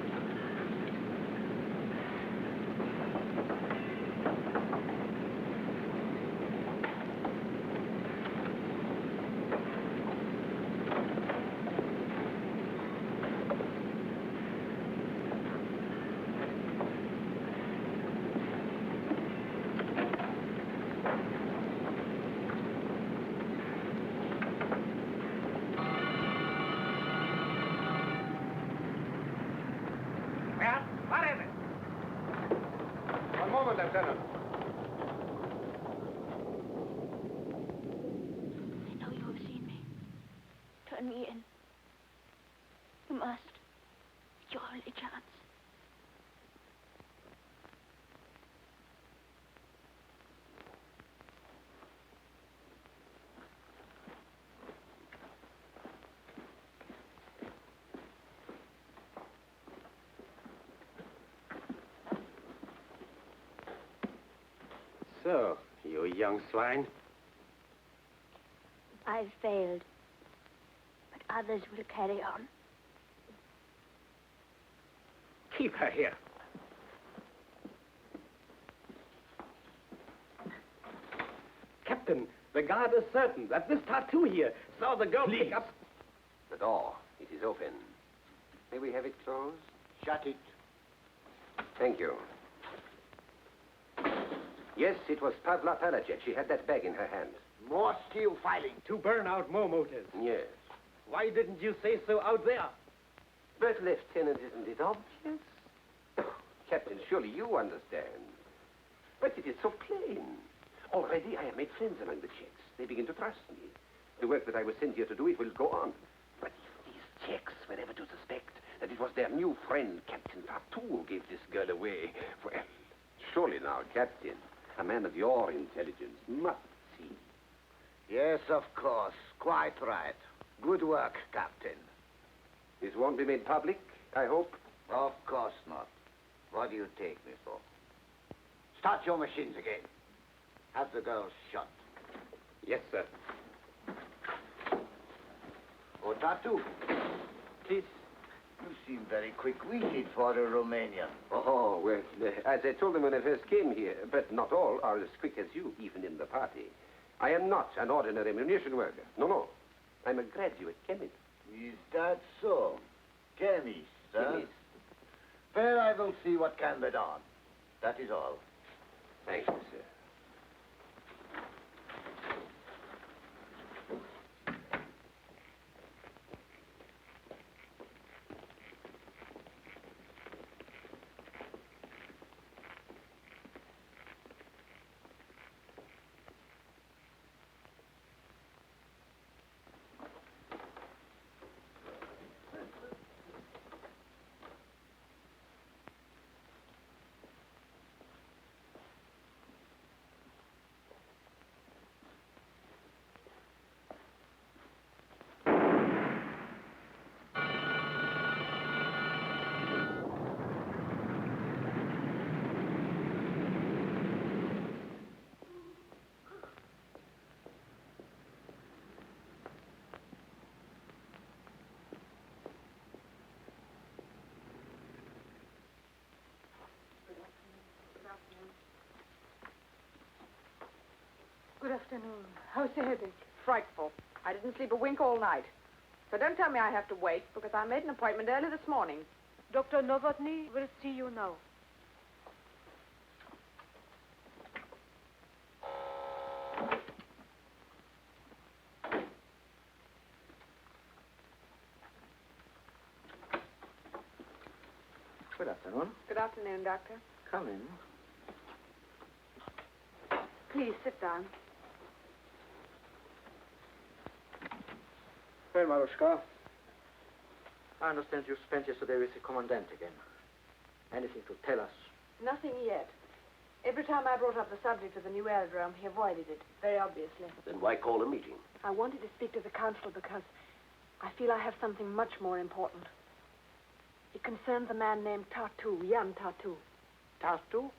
Lieutenant. I know you have seen me. Turn me in. You must. It's your only chance. So, you young swine. I've failed. But others will carry on. Keep her here. Captain, the guard is certain that this Tartu here saw the girl pick up... The door. It is open. May we have it closed? Shut it. Thank you. Yes, it was Pavla Palacek. She had that bag in her hand. More steel filing. To burn out more motors. Yes. Why didn't you say so out there? But, Lieutenant, isn't it obvious? Captain, surely you understand. But it is so plain. Already I have made friends among the Czechs. They begin to trust me. The work that I was sent here to do, it will go on. But if these Czechs were ever to suspect that it was their new friend, Captain Tartu, who gave this girl away, well, surely now, Captain, a man of your intelligence must see. Yes, of course. Quite right. Good work, Captain. This won't be made public, I hope? Of course not. What do you take me for? Start your machines again. Have the girls shot. Yes, sir. Oh, Tartu. Please. You seem very quick-witted for a Romanian. Oh, well, as I told them when I first came here, but not all are as quick as you, even in the party. I am not an ordinary munition worker. No, no. I'm a graduate chemist. Is that so? Chemist, huh? Chemist. Well, I will see what can be done. That is all. Thank you, sir. Good afternoon. How's the headache? Frightful. I didn't sleep a wink all night. So don't tell me I have to wait, because I made an appointment early this morning. Dr. Novotny will see you now. Good afternoon. Good afternoon, Doctor. Come in. Please sit down. Well, Marushka, I understand you spent yesterday with the commandant again. Anything to tell us? Nothing yet. Every time I brought up the subject of the new aerodrome, he avoided it, very obviously. Then why call a meeting? I wanted to speak to the council because I feel I have something much more important. It concerns a man named Tartu, Jan Tartu. Tartu?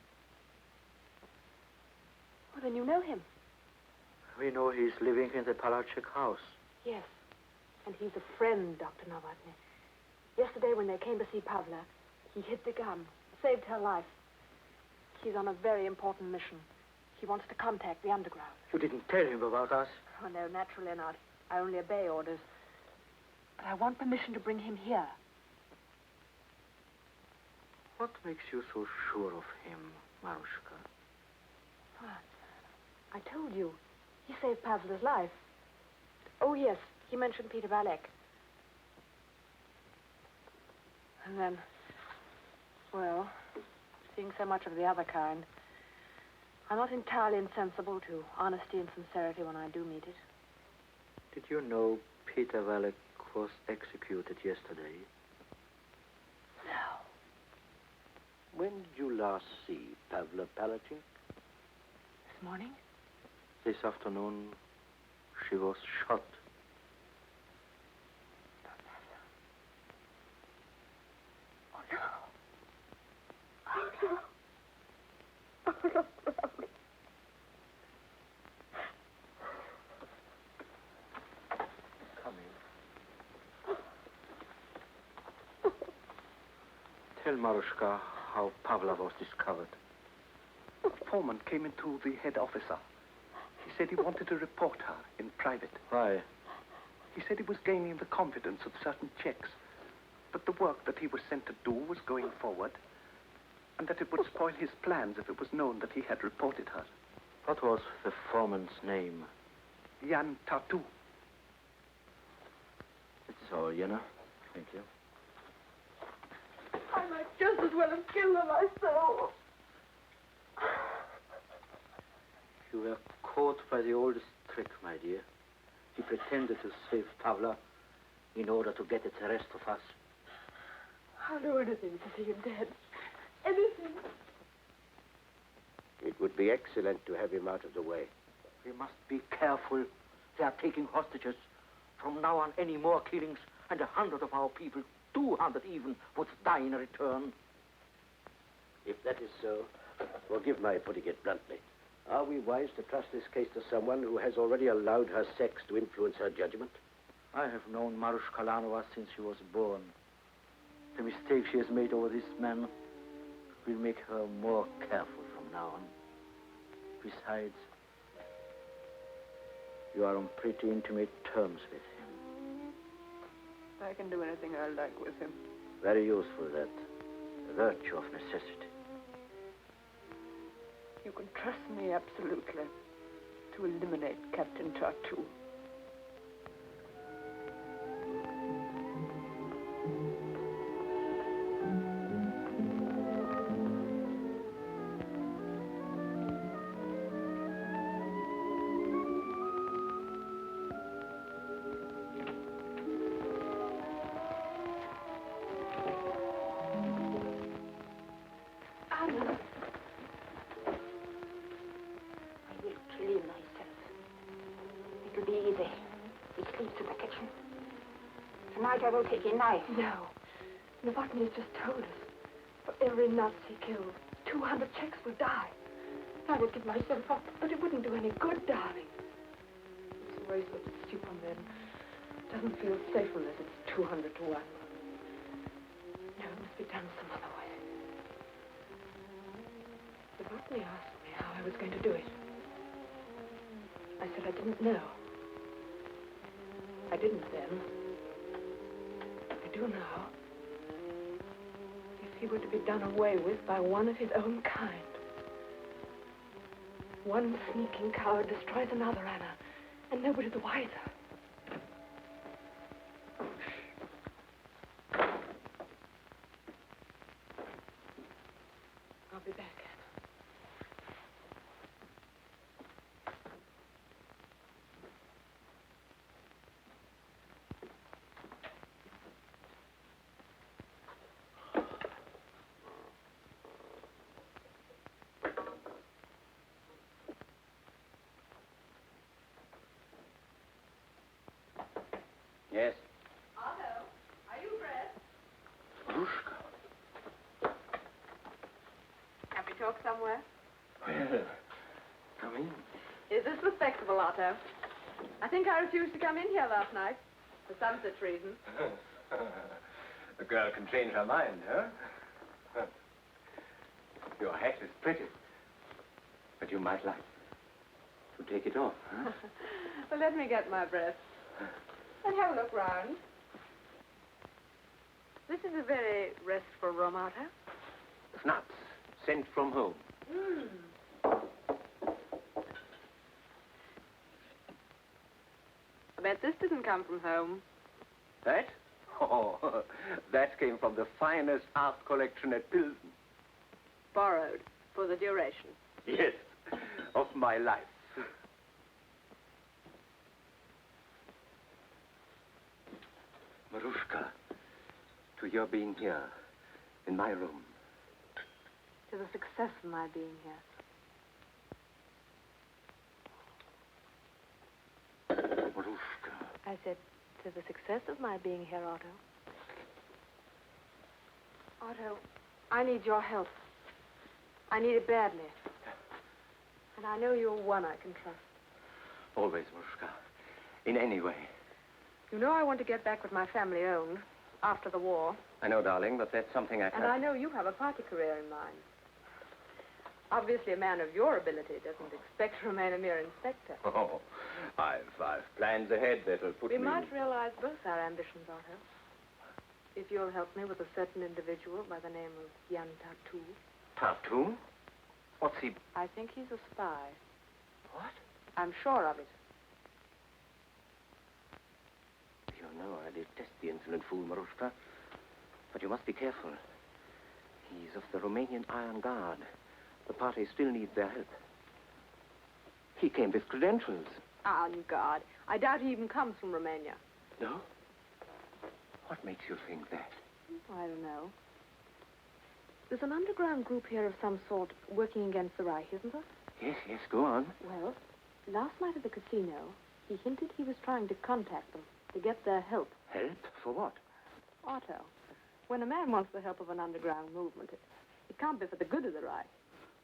Well, then you know him. We know he's living in the Palachek house. Yes. And he's a friend, Dr. Novotny. Yesterday, when they came to see Pavla, he hid the gun, saved her life. He's on a very important mission. He wants to contact the underground. You didn't tell him about us? Oh, no, naturally not. I only obey orders. But I want permission to bring him here. What makes you so sure of him, Marushka? What? I told you. He saved Pavla's life. Oh, yes. He mentioned Peter Valek. And then, well, seeing so much of the other kind, I'm not entirely insensible to honesty and sincerity when I do meet it. Did you know Peter Valek was executed yesterday? No. When did you last see Pavla Palachek? This morning? This afternoon, she was shot. Oh, no. Oh, no. Oh, no. Come in. Tell Marushka how Pavla was discovered. The foreman came into the head officer. He said he wanted to report her in private. Why? He said he was gaining the confidence of certain Czechs, that the work that he was sent to do was going forward, and that it would spoil his plans if it was known that he had reported her. What was the foreman's name? Jan Tartu. all, you know. Thank you. I might just as well have killed her myself. You were caught by the oldest trick, my dear. He pretended to save Pavla in order to get at the rest of us. I'll do anything to see him dead. Anything. It would be excellent to have him out of the way. We must be careful. They are taking hostages. From now on, any more killings, and 100 of our people, 200 even, would die in return. If that is so, forgive my putting it bluntly. Are we wise to trust this case to someone who has already allowed her sex to influence her judgment? I have known Marushka Lanova since she was born. The mistake she has made over this man will make her more careful from now on. Besides, you are on pretty intimate terms with him. I can do anything I like with him. Very useful, that. A virtue of necessity. You can trust me absolutely to eliminate Captain Tartu. I will take a knife. No. Novotny has just told us. For every Nazi he kills, 200 Czechs will die. I would give myself up, but it wouldn't do any good, darling. It's a waste of soup on them. It doesn't feel safe unless it's 200 to 1. No, it must be done some other way. Novotny asked me how I was going to do it. I said I didn't know. I didn't then. I do now. If he were to be done away with by one of his own kind. One sneaking coward destroys another, Anna, and nobody the wiser. I'll be back, Anna. Yes? Otto, are you dressed? Marushka. Can we talk somewhere? Well, come in. Is this respectable, Otto? I think I refused to come in here last night. For some such reason. The girl can change her mind, huh? Your hat is pretty. But you might like to take it off, huh? Well, let me get my breath. And have a look round. This is a very restful room, Otto. Snaps sent from home. I bet this didn't come from home. That? Oh, that came from the finest art collection at Pilsen. Borrowed for the duration. Yes, of my life. Marushka, to your being here, in my room. To the success of my being here. Marushka. I said, to the success of my being here, Otto. Otto, I need your help. I need it badly. And I know you're one I can trust. Always, Marushka. In any way. You know I want to get back with my family owned after the war. I know, darling, but that's something I can't... And I know you have a party career in mind. Obviously, a man of your ability doesn't expect to remain a mere inspector. Oh, I've plans ahead that'll put We me... might realize both our ambitions, Otto. If you'll help me with a certain individual by the name of Jan Tartu. Tartu? What's he... I think he's a spy. What? I'm sure of it. You no, I detest the insolent fool, Marushka. But you must be careful. He's of the Romanian Iron Guard. The party still needs their help. He came with credentials. Iron Guard. I doubt he even comes from Romania. No? What makes you think that? I don't know. There's an underground group here of some sort working against the Reich, isn't there? Yes, go on. Well, last night at the casino, he hinted he was trying to contact them to get their help. Help? For what? Otto, when a man wants the help of an underground movement, it can't be for the good of the Reich.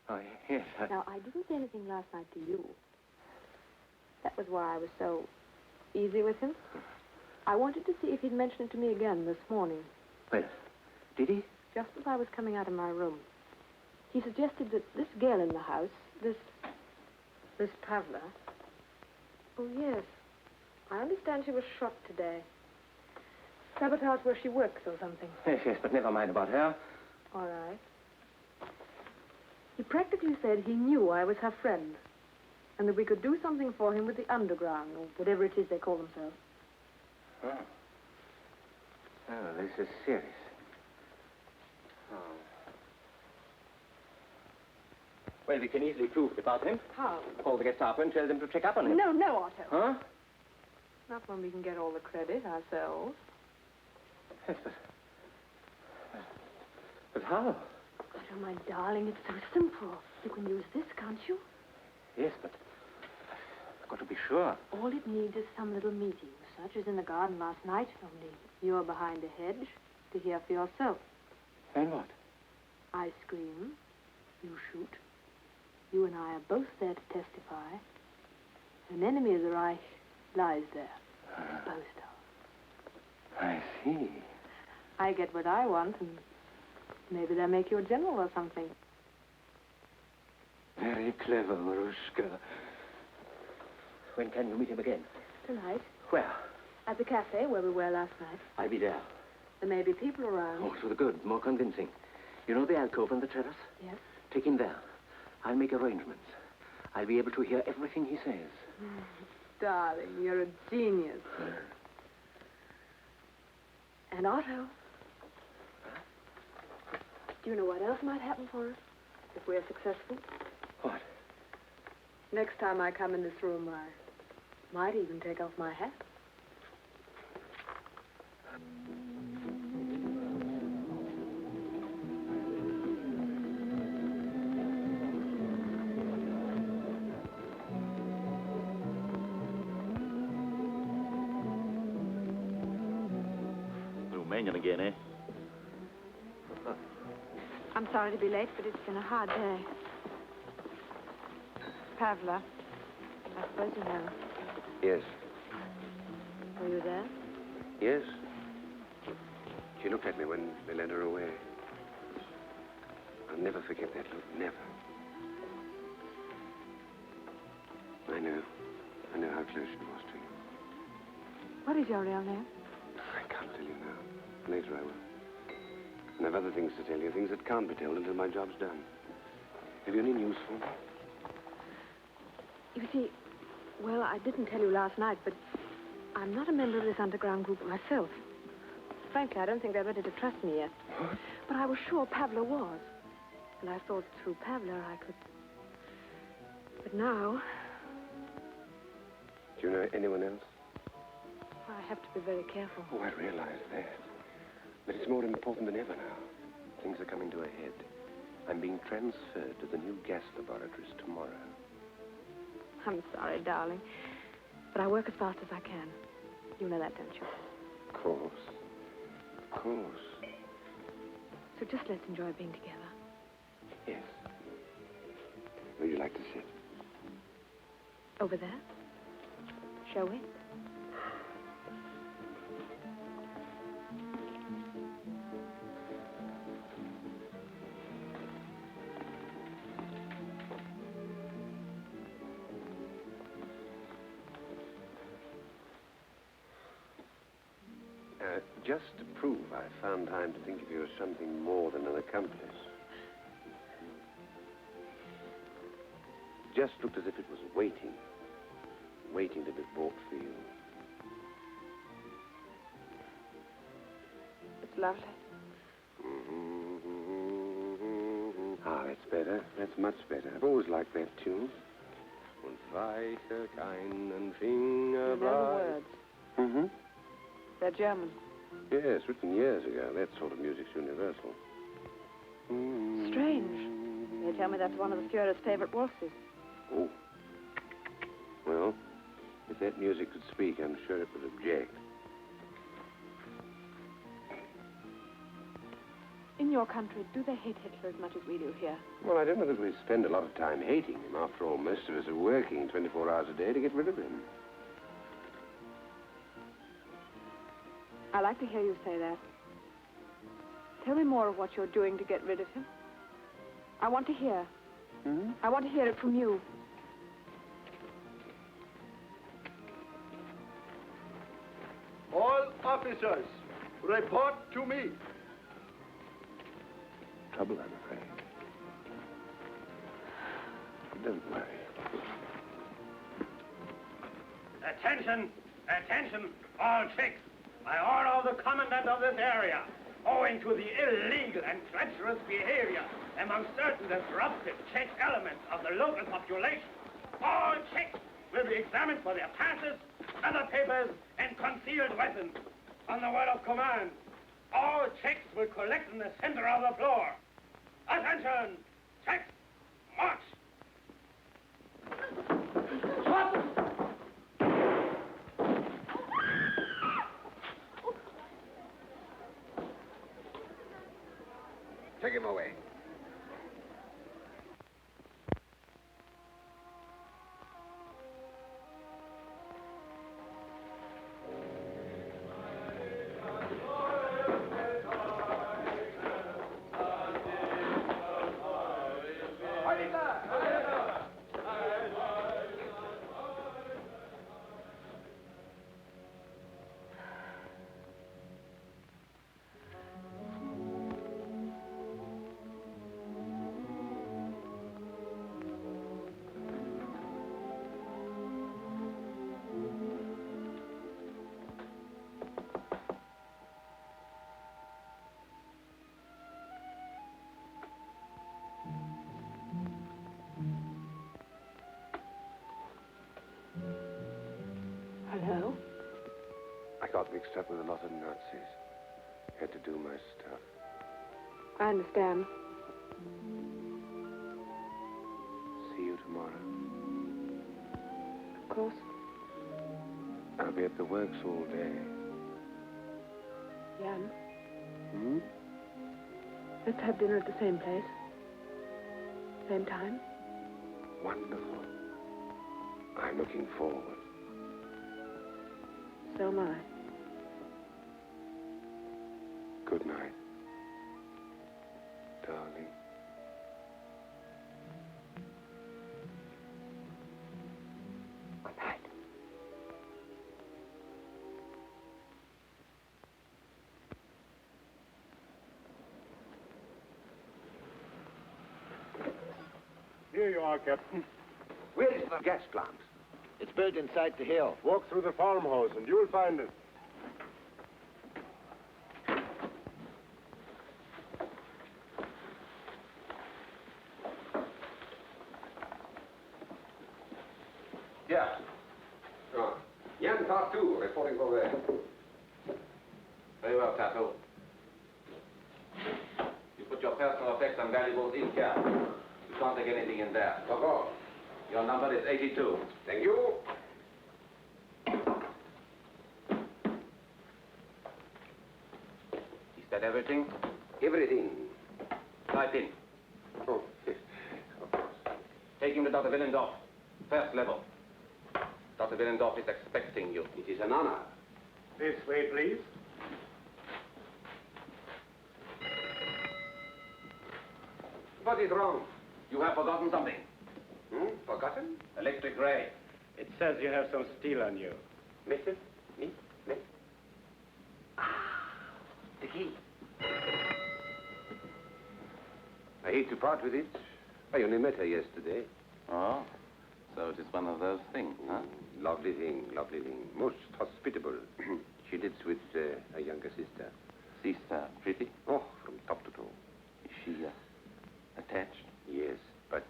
Oh, yes. Now, I didn't say anything last night to you. That was why I was so easy with him. I wanted to see if he'd mention it to me again this morning. Well, did he? Just as I was coming out of my room. He suggested that this girl in the house, this Pavla... Oh, yes. I understand she was shot today. Sabotage where she works or something. Yes, but never mind about her. All right. He practically said he knew I was her friend, and that we could do something for him with the underground, or whatever it is they call themselves. Oh. Oh, this is serious. Oh. Well, we can easily prove it about him. How? Call the Gestapo and tell them to check up on him. No, Otto. Huh? Not when we can get all the credit ourselves. Yes, but how? Otto, my darling, it's so simple. You can use this, can't you? Yes, but I've got to be sure. All it needs is some little meeting, such as in the garden last night, only you're behind a hedge to hear for yourself. And what? I scream, you shoot. You and I are both there to testify. An enemy of the Reich lies there, disposed of. I see. I get what I want, and maybe they'll make you a general or something. Very clever, Marushka. When can you meet him again? Tonight. Where? At the cafe where we were last night. I'll be there. There may be people around. Oh, to the good, more convincing. You know the alcove on the terrace? Yes. Take him there. I'll make arrangements. I'll be able to hear everything he says. Darling, you're a genius. And Otto, do you know what else might happen for us if we're successful? What? Next time I come in this room, I might even take off my hat. Romanian again, eh? I'm sorry to be late, but it's been a hard day. Pavla, I suppose you know. Yes. Were you there? Yes. She looked at me when they led her away. I'll never forget that look, never. I know how close she was to you. What is your real name? I can't tell you now. Later I will. And I've other things to tell you, things that can't be told until my job's done. Have you any news for me? You see, well, I didn't tell you last night, but I'm not a member of this underground group myself. Frankly, I don't think they're ready to trust me yet. What? But I was sure Pavla was. And I thought through Pavla I could... But now... Do you know anyone else? I have to be very careful. Oh, I realize that. But it's more important than ever now. Things are coming to a head. I'm being transferred to the new gas laboratories tomorrow. I'm sorry, darling. But I work as fast as I can. You know that, don't you? Of course. Of course. So just let's enjoy being together. Yes. Where would you like to sit? Over there? Shall we? Just to prove I found time to think of you as something more than an accomplice. Just looked as if it was waiting to be bought for you. It's lovely. Ah, that's better. That's much better. I've always liked that tune. Und weiche keinen Finger You know the words. Mm-hmm. They're German. Yes, written years ago. That sort of music's universal. Strange. They tell me that's one of the Führer's favorite waltzes. Oh. Well, if that music could speak, I'm sure it would object. In your country, do they hate Hitler as much as we do here? Well, I don't know that we spend a lot of time hating him. After all, most of us are working 24 hours a day to get rid of him. I like to hear you say that. Tell me more of what you're doing to get rid of him. I want to hear. Hmm? I want to hear it from you. All officers, report to me. Trouble, I'm afraid. Don't worry. Attention! Attention, all chicks! By order of the commandant of this area, owing to the illegal and treacherous behavior among certain disruptive Czech elements of the local population, all chicks will be examined for their passes, other papers, and concealed weapons. On the word of command, all chicks will collect in the center of the floor. Attention! Chicks, march! Take him away. Hello? I got mixed up with a lot of Nazis. Had to do my stuff. I understand. See you tomorrow. Of course. I'll be at the works all day. Jan, Hmm? let's have dinner at the same place. Same time. Wonderful. I'm looking forward. So am I. Good night, darling. Good night. Here you are, Captain. Where is the gas plant? It's built inside the hill. Walk through the farmhouse and you'll find it. Yeah. Oh. Jan Tartu, reporting for there. Very well, Tartu. You put your personal effects and valuables in here. You can't take anything in there. Of course. Your number is 82. Thank you. Is that everything? Everything. Type in. Oh, yes. Of course. Take him to Dr. Willendorf. First level. Dr. Willendorf is expecting you. It is an honor. This way, please. What is wrong? You have forgotten something. Hmm? Forgotten? Electric ray. It says you have some steel on you. Mister? Me? Me? Ah, the key. I hate to part with it. I only met her yesterday. Oh, so it is one of those things, huh? Lovely thing, lovely thing. Most hospitable. She lives with a younger sister. sister pretty? Oh, from top to toe. Is she attached? Yes, but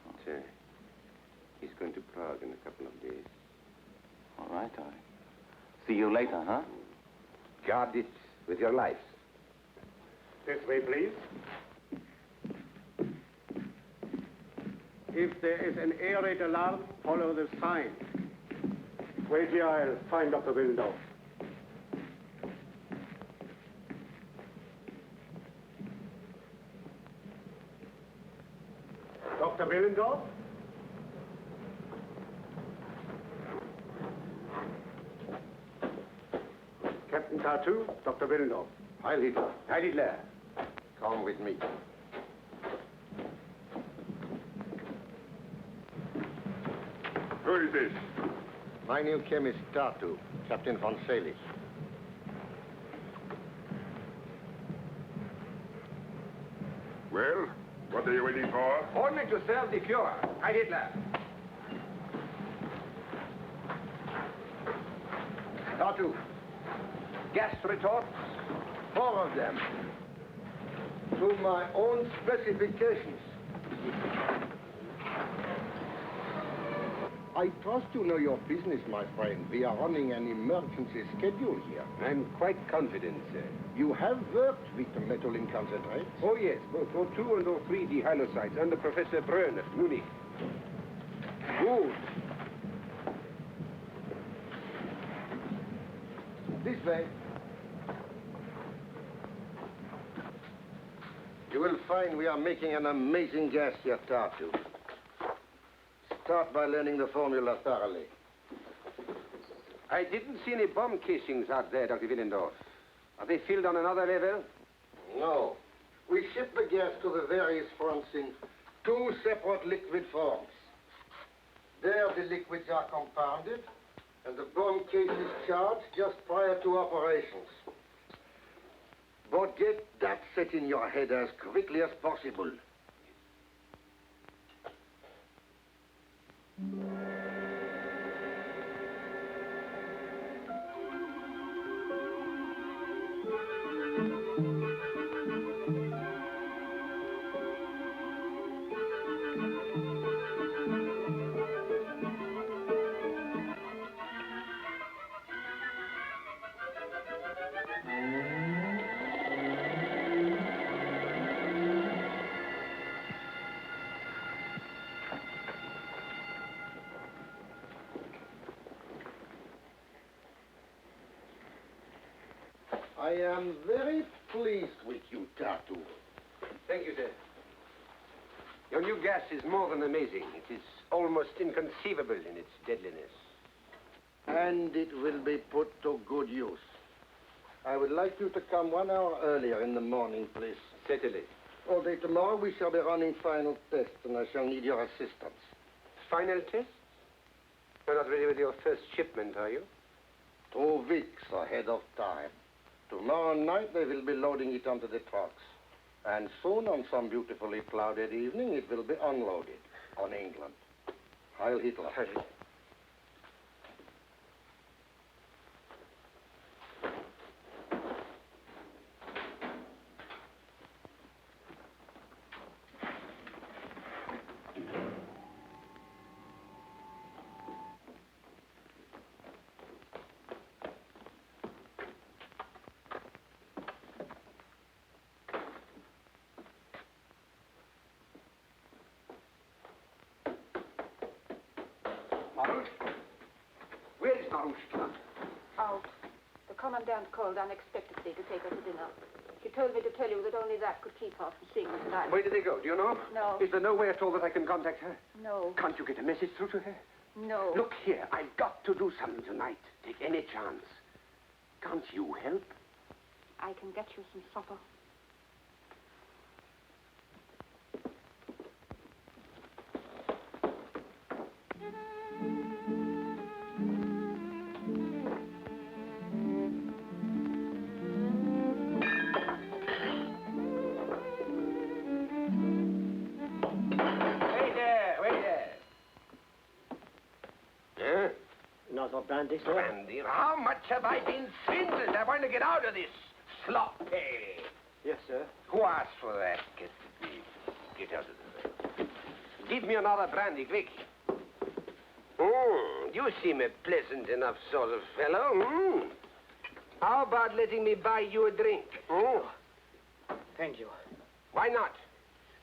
he's going to Prague in a couple of days. All right, see you later, huh? Guard it with your lives. This way, please. If there is an air raid alarm, follow the sign. Wait here, I'll find Dr. Willendorf. Dr. Willendorf? Captain Tartu, Dr. Willendorf. Heil Hitler. Heil Hitler. Come with me. Who is this? My new chemist, Tartu, Captain von Selig. Well, what are you waiting for? Only to serve the Fuhrer. Heil Hitler. Tartu. Gas retorts. 4 of them. To my own specifications. I trust you know your business, my friend. We are running an emergency schedule here. I'm quite confident, sir. You have worked with the metal in concentrate? Oh, yes, both O2 and O3 dihalocytes under Professor Brön of Munich. Good. This way. You will find we are making an amazing gas here, Tartu. Start by learning the formula thoroughly. I didn't see any bomb casings out there, Dr. Willendorf. Are they filled on another level? No. We ship the gas to the various fronts in 2 separate liquid forms. There the liquids are compounded, and the bomb case is charged just prior to operations. But get that set in your head as quickly as possible. I am very pleased with you, Tartu. Thank you, sir. Your new gas is more than amazing. It is almost inconceivable in its deadliness. And it will be put to good use. I would like you to come 1 hour earlier in the morning, please. Certainly. All day tomorrow we shall be running final tests, and I shall need your assistance. Final test? You're not ready with your first shipment, are you? 2 weeks ahead of time. Tomorrow night they will be loading it onto the trucks. And soon, on some beautifully clouded evening, it will be unloaded on England. Heil Hitler. Heil Hitler. Where is Marushka? Out. The commandant called unexpectedly to take her to dinner. She told me to tell you that only that could keep her from seeing me tonight. Where did they go? Do you know? No. Is there no way at all that I can contact her? No. Can't you get a message through to her? No. Look here, I've got to do something tonight. Take any chance. Can't you help? I can get you some supper. Another brandy, sir? Brandy? How much have I been swindled? I want to get out of this sloppy. sir. Who asked for that? Get out of the way. Give me another brandy, quick. You seem a pleasant enough sort of fellow. How about letting me buy you a drink? Thank you. Why not?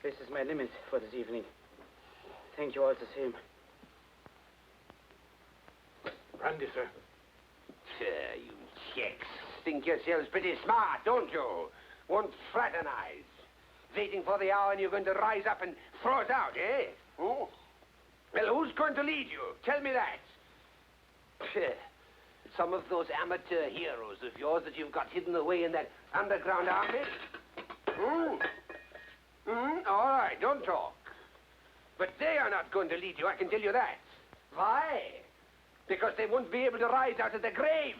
This is my limit for this evening. Thank you all the same. Brandy, sir. You checks. Think yourselves pretty smart, don't you? Won't fraternize. Waiting for the hour and you're going to rise up and throw it out, eh? Well, who's going to lead you? Tell me that. Some of those amateur heroes of yours that you've got hidden away in that underground army? All right, don't talk. But they are not going to lead you, I can tell you that. Why? Because they won't be able to rise out of their graves.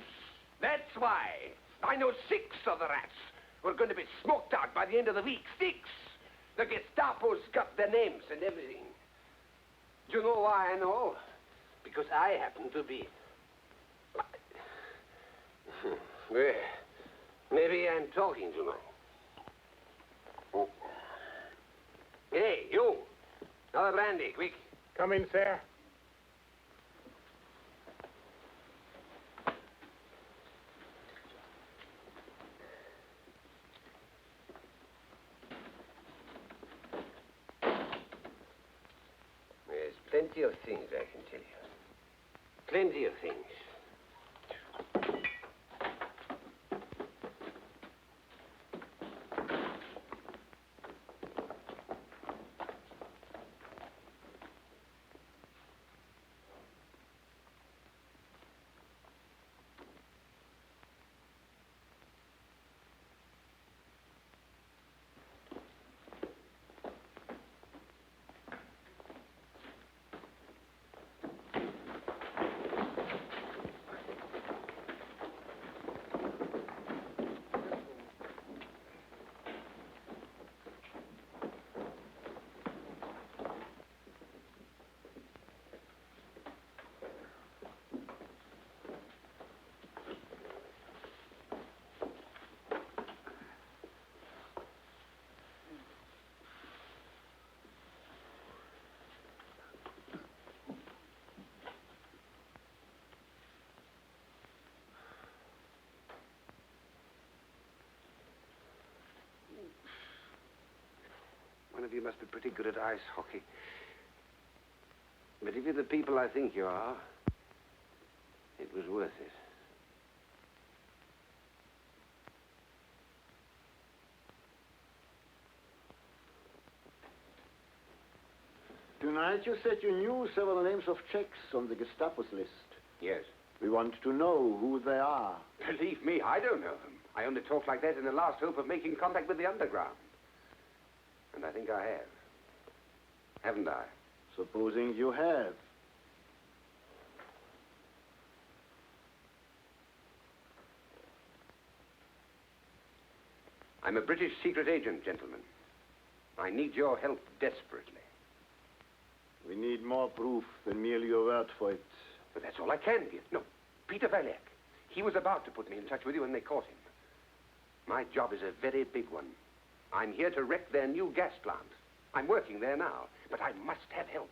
That's why. I know 6 of the rats who are going to be smoked out by the end of the week. 6. The Gestapo's got their names and everything. Do you know why I know? Because I happen to be... Well, maybe I'm talking too much. Hey, you. Another brandy, quick. Come in, sir. There's plenty of things, I can tell you. Plenty of things. One of you must be pretty good at ice hockey. But if you're the people I think you are, it was worth it. Tonight you said you knew several names of Czechs on the Gestapo's list. Yes. We want to know who they are. Believe me, I don't know them. I only talk like that in the last hope of making contact with the underground. And I think I have. Haven't I? Supposing you have. I'm a British secret agent, gentlemen. I need your help desperately. We need more proof than merely a word for it. But that's all I can give. No, Peter Valerie. He was about to put me in touch with you when they caught him. My job is a very big one. I'm here to wreck their new gas plant. I'm working there now, but I must have help.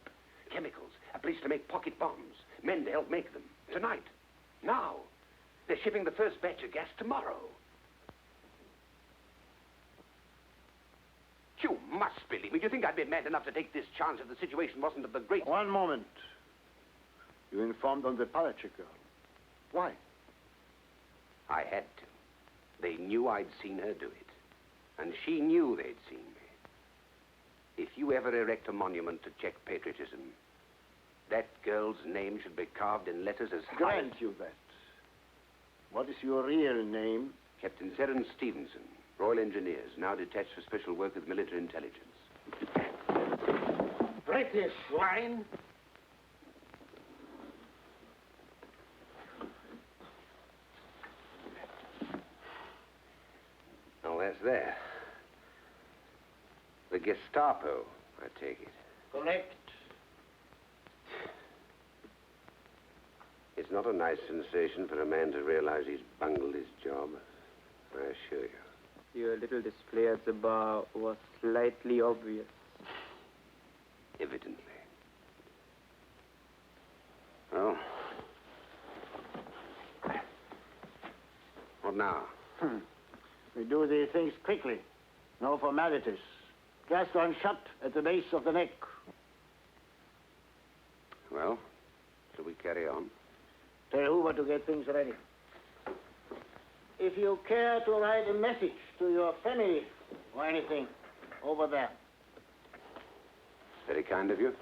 Chemicals, a place to make pocket bombs, men to help make them. Tonight. Now. They're shipping the first batch of gas tomorrow. You must believe me. Do you think I'd be mad enough to take this chance if the situation wasn't of the great... One moment. You informed on the Palachuk girl. Why? I had to. They knew I'd seen her do it. And she knew they'd seen me. If you ever erect a monument to Czech patriotism, that girl's name should be carved in letters as high... Grant you that. What is your real name? Captain Seren Stevenson, Royal Engineers, now detached for special work with military intelligence. British swine! Oh, that's there. The Gestapo, I take it. Correct. It's not a nice sensation for a man to realize he's bungled his job, I assure you. Your little display at the bar was slightly obvious. Evidently. Well, what now? We do these things quickly. No formalities. Just one shot at the base of the neck. Well, shall we carry on? Tell Hoover to get things ready. If you care to write a message to your family or anything, over there. Very kind of you.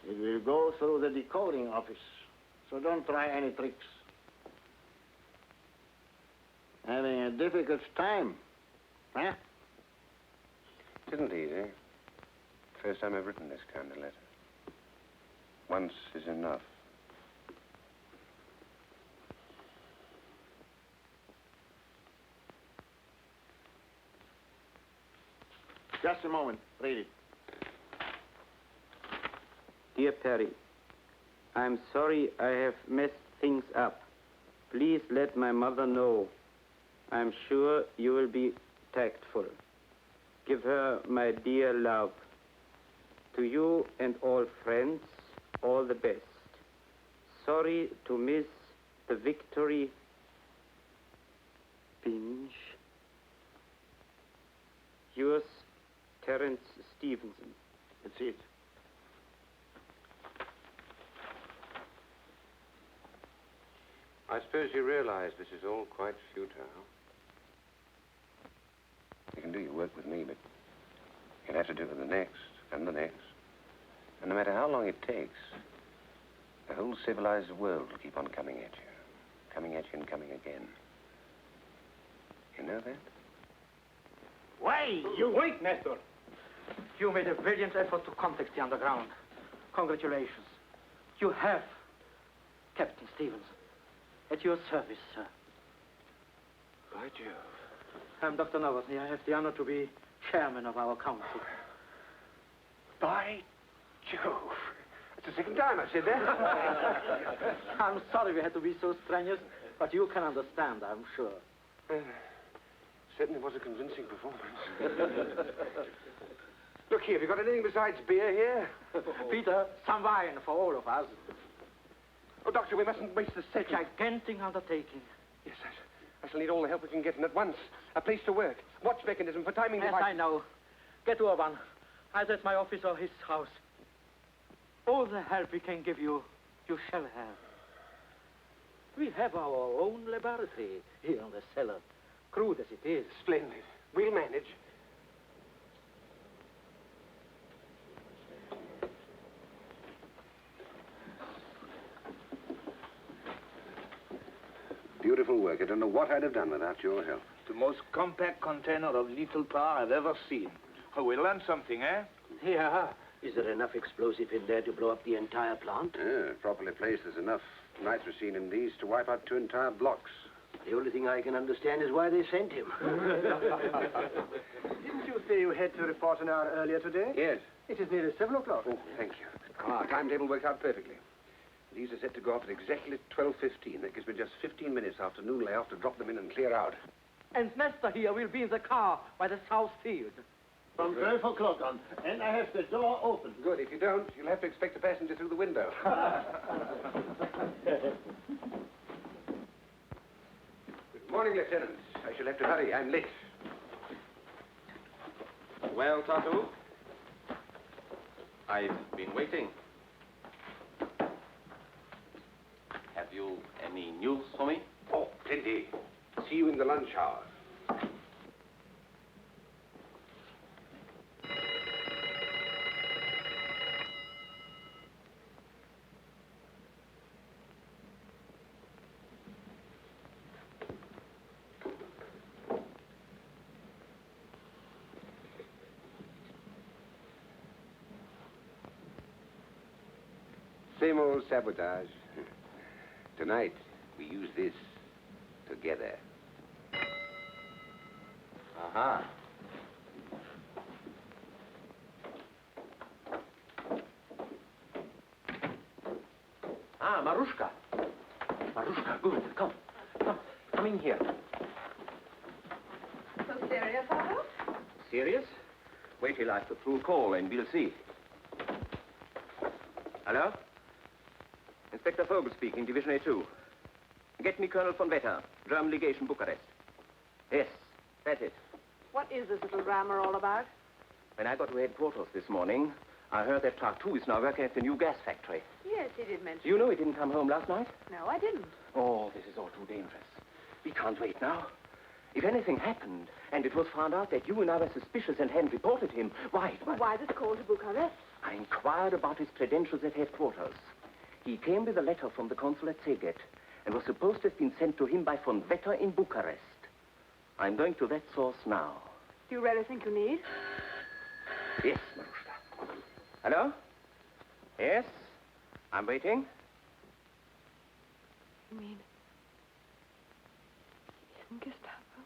It will go through the decoding office, so don't try any tricks. Having a difficult time, huh? It isn't easy. First time I've written this kind of letter. Once is enough. Just a moment. Read it. Dear Perry, I'm sorry I have messed things up. Please let my mother know. I'm sure you will be tactful. Give her my dear love. To you and all friends, all the best. Sorry to miss the victory. Binge. Yours, Terence Stevenson. That's it. I suppose you realize this is all quite futile. You can do your work with me, but you'll have to do it with the next, and the next. And no matter how long it takes, the whole civilized world will keep on coming at you. Coming at you and coming again. You know that? Wait! You wait, Nestor. You made a brilliant effort to contact the underground. Congratulations. You have Captain Stevens. At your service, sir. By Jove. I'm Dr. Novotny. I have the honor to be chairman of our council. By Jove. It's the second time I've said that. I'm sorry we had to be so strenuous, but you can understand, I'm sure. Certainly was a convincing performance. Look here, have you got anything besides beer here? Peter, some wine for all of us. Oh, Doctor, we mustn't waste the second. Gigantic undertaking. Yes, I shall need all the help we can get, and at once. A place to work. Watch mechanism for timing the Yes, I know. Get Urban. Either at my office or his house. All the help we can give you, you shall have. We have our own laboratory here in the cellar. Crude as it is. Splendid. We'll manage. Beautiful work. I don't know what I'd have done without your help. The most compact container of lethal power I've ever seen. Oh, we learned something, eh? Yeah. Is there enough explosive in there to blow up the entire plant? Yeah, properly placed, there's enough nitrocene in these to wipe out 2 entire blocks. The only thing I can understand is why they sent him. Didn't you say you had to report an hour earlier today? Yes. It is nearly 7 o'clock. Oh, thank you. Our timetable worked out perfectly. These are set to go off at exactly 12:15. That gives me just 15 minutes after noon layoff to drop them in and clear out. And Nestor here will be in the car by the south field. From 12 o'clock on, and I have the door open. Good. If you don't, you'll have to expect a passenger through the window. Good morning, Lieutenant. I shall have to hurry. I'm late. Well, Tartu? I've been waiting. Have you any news for me? Oh, plenty. See you in the lunch hour. Same old sabotage. Tonight, we use this together. Uh-huh. Ah, Marushka. Marushka, good. Come. Come in here. So serious, Otto? Serious? Wait till I put through a call and we'll see. Hello? Inspector Vogel speaking, Division A2. Get me Colonel von Wetter, German legation, Bucharest. Yes, that's it. What is this little rammer all about? When I got to headquarters this morning, I heard that Tartu is now working at the new gas factory. Yes, he did mention. You know he didn't come home last night? No, I didn't. Oh, this is all too dangerous. We can't wait now. If anything happened, and it was found out that you and I were suspicious and hadn't reported him, why? Well, why this call to Bucharest? I inquired about his credentials at headquarters. He came with a letter from the consul at Szeged and was supposed to have been sent to him by von Wetter in Bucharest. I'm going to that source now. Do you really think you need? Yes, Marushka. Hello? Yes? I'm waiting. You mean... isn't Gestapo?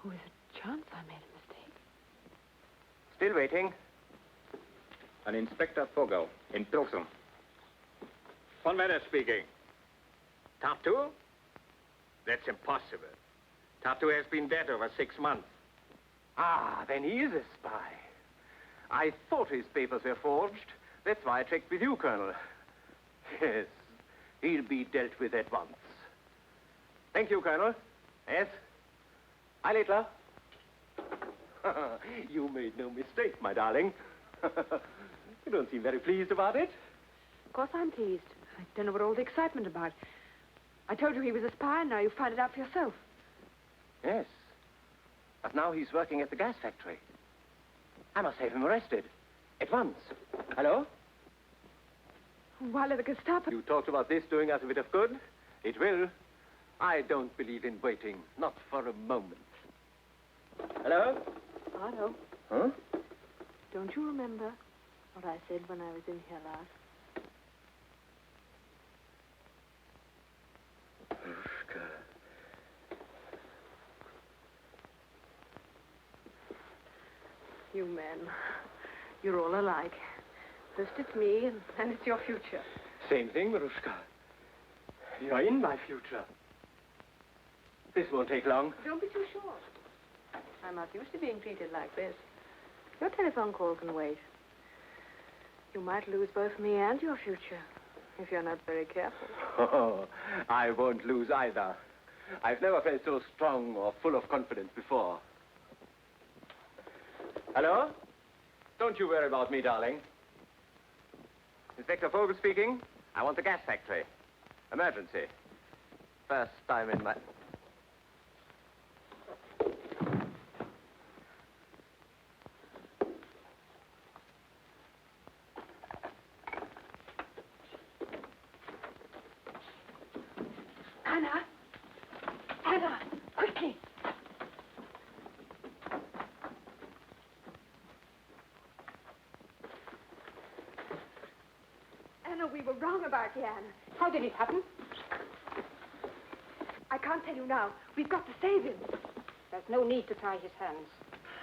So is it chance I made a mistake? Still waiting. An Inspector Vogel in Pilsen. Von Wetter speaking. Tartu? That's impossible. Tartu has been dead over 6 months. Ah, then he is a spy. I thought his papers were forged. That's why I checked with you, Colonel. Yes, he'll be dealt with at once. Thank you, Colonel. Yes? Hi, Littler. You made no mistake, my darling. You don't seem very pleased about it. Of course I'm pleased. I don't know what all the excitement about. I told you he was a spy, and now you find it out for yourself. Yes. But now he's working at the gas factory. I must have him arrested. At once. Hello? Why let the Gestapo... You talked about this doing us a bit of good. It will. I don't believe in waiting. Not for a moment. Hello? Otto. Huh? Don't you remember what I said when I was in here last? You men, you're all alike. First it's me, and then it's your future. Same thing, Marushka. You're in my future. This won't take long. Don't be too sure. I'm not used to being treated like this. Your telephone call can wait. You might lose both me and your future if you're not very careful. Oh, I won't lose either. I've never felt so strong or full of confidence before. Hello? Don't you worry about me, darling. Inspector Vogel speaking. I want the gas factory. Emergency. First time in my... Anna! Anna! Quickly! Anna, we were wrong about Jan. How did it happen? I can't tell you now. We've got to save him. There's no need to tie his hands.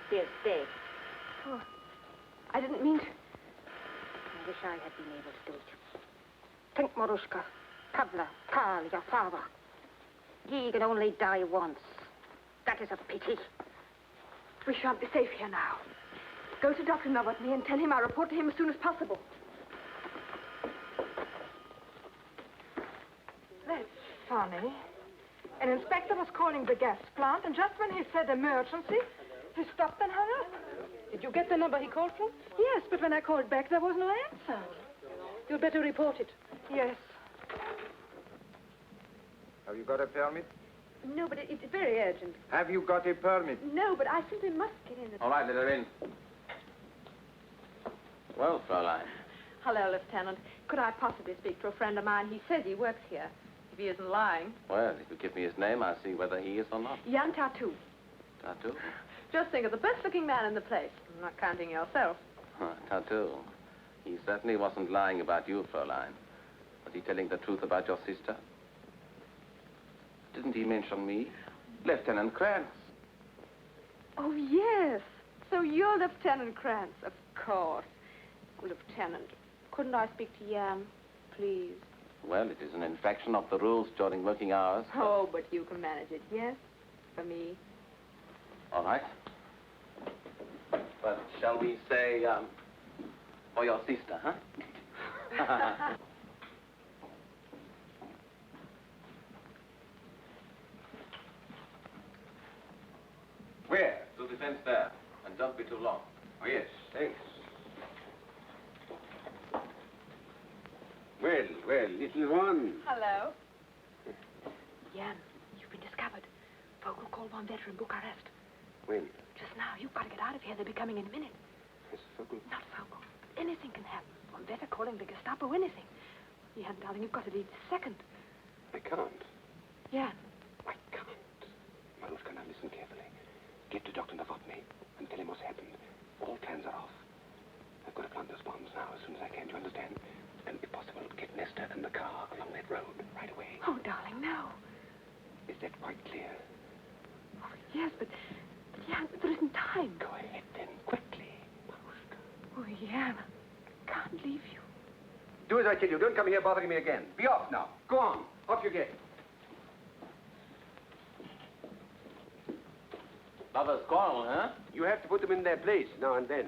He is dead. Oh, I didn't mean to... I wish I had been able to do it. Think, Marushka. Pavla, Karl, your father. He can only die once. That is a pity. We shan't be safe here now. Go to Dr. Novotny and tell him I'll report to him as soon as possible. That's funny. An inspector was calling the gas plant, and just when he said emergency, he stopped and hung up. Did you get the number he called from? Yes, but when I called back, there was no answer. You'd better report it. Yes. Have you got a permit? No, but it's very urgent. Have you got a permit? No, but I simply must get in. All right, let her in. Well, Fräulein. Hello, Lieutenant. Could I possibly speak to a friend of mine? He says he works here. If he isn't lying. Well, if you give me his name, I'll see whether he is or not. Jan Tartu. Tartu? Just think of the best-looking man in the place. I'm not counting yourself. Tartu. He certainly wasn't lying about you, Fräulein. Was he telling the truth about your sister? Didn't he mention me? Lieutenant Krantz. Oh, yes. So you're Lieutenant Krantz, of course. Lieutenant, couldn't I speak to Jan, please? Well, it is an infraction of the rules during working hours. Oh, but you can manage it, yes? For me. All right. But shall we say, for your sister, huh? Where? To the fence there. And don't be too long. Oh, yes, thanks. Well, little one. Hello. Jan, you've been discovered. Vogel called one veteran Bucharest. When? Just now. You've got to get out of here. They'll be coming in a minute. Miss Vogel? Not Vogel. Anything can happen. One veteran calling the Gestapo, anything. Jan, darling, you've got to leave this second. I can't. Jan. I can't. Marushka, now listen carefully. Get to Dr. Novotny and tell him what's happened. All plans are off. I've got to plant those bombs now as soon as I can. Do you understand? And if possible, get Nesta and the car along that road right away. Oh, darling, no. Is that quite clear? Oh, yes, but Jan, there isn't time. Go ahead then, quickly. Oh, Jan, I can't leave you. Do as I tell you. Don't come here bothering me again. Be off now. Go on. Off you get. Lovers quarrel, huh? You have to put them in their place now and then.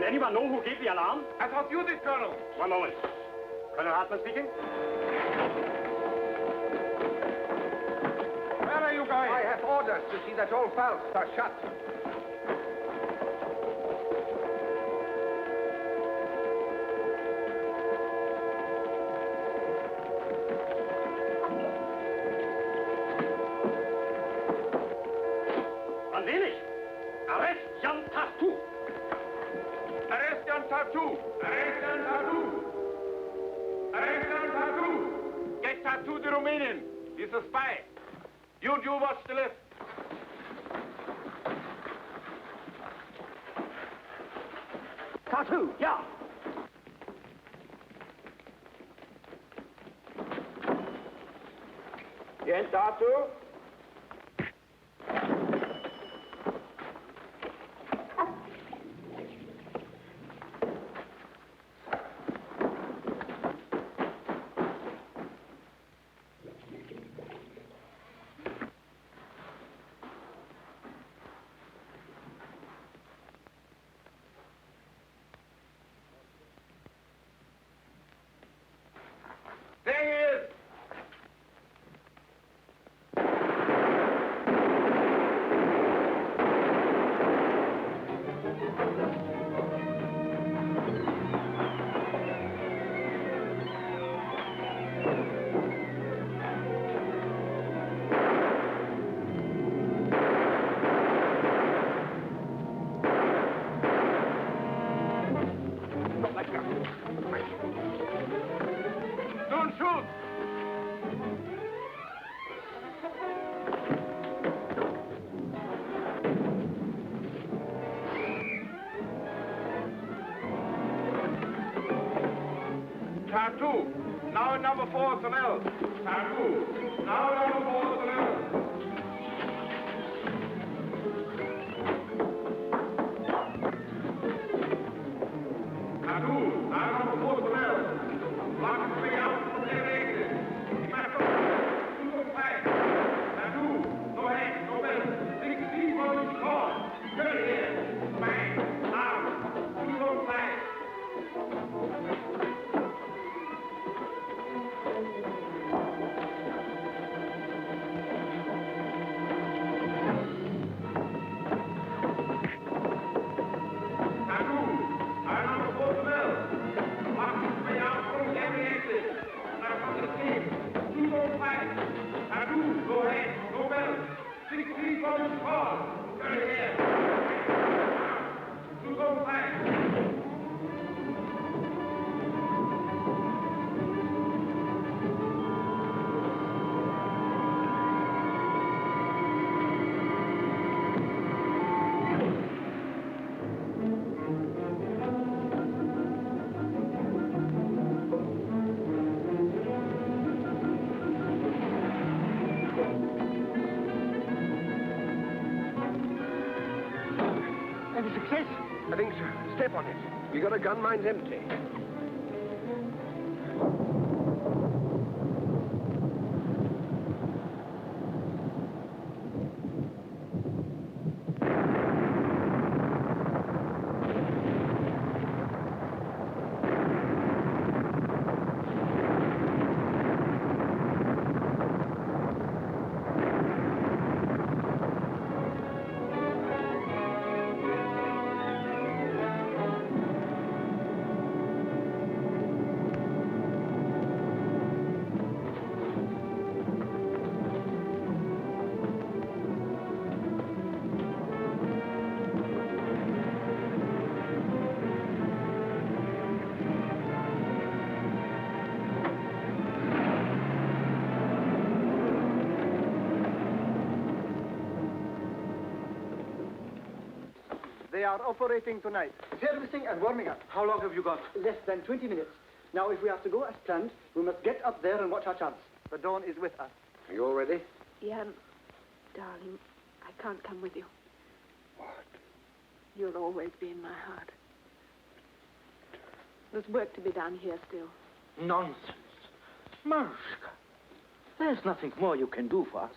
Anyone know who gave the alarm? I thought you did, Colonel. One moment. Colonel Hartman speaking. Where are you going? I have orders to see that all valves are shut. An wenig. Arrest Jan Tartu. Arrest Jan Tartu! Arrest Jan Tartu! Arrest Jan Tartu! Get Tartu the Romanian. He's a spy. You watch the left. Tartu, yeah. Jan Tartu? There he is! Don't shoot! Tartu, now number 4 personnel. Tartu, now number 4 personnel. Tartu, now number 4 personnel. Block and swing out from their exit. Tartu, no hands, no belts. 16 on each cord. 30 here. Bang, out. 2 on flag. Any success? I think so. Step on it. We got a gun, mine's empty. They are operating tonight. Servicing and warming up. How long have you got? Less than 20 minutes. Now, if we have to go as planned, we must get up there and watch our chance. The dawn is with us. Are you all ready? Jan, darling, I can't come with you. What? You'll always be in my heart. There's work to be done here still. Nonsense. Marushka, there's nothing more you can do for us.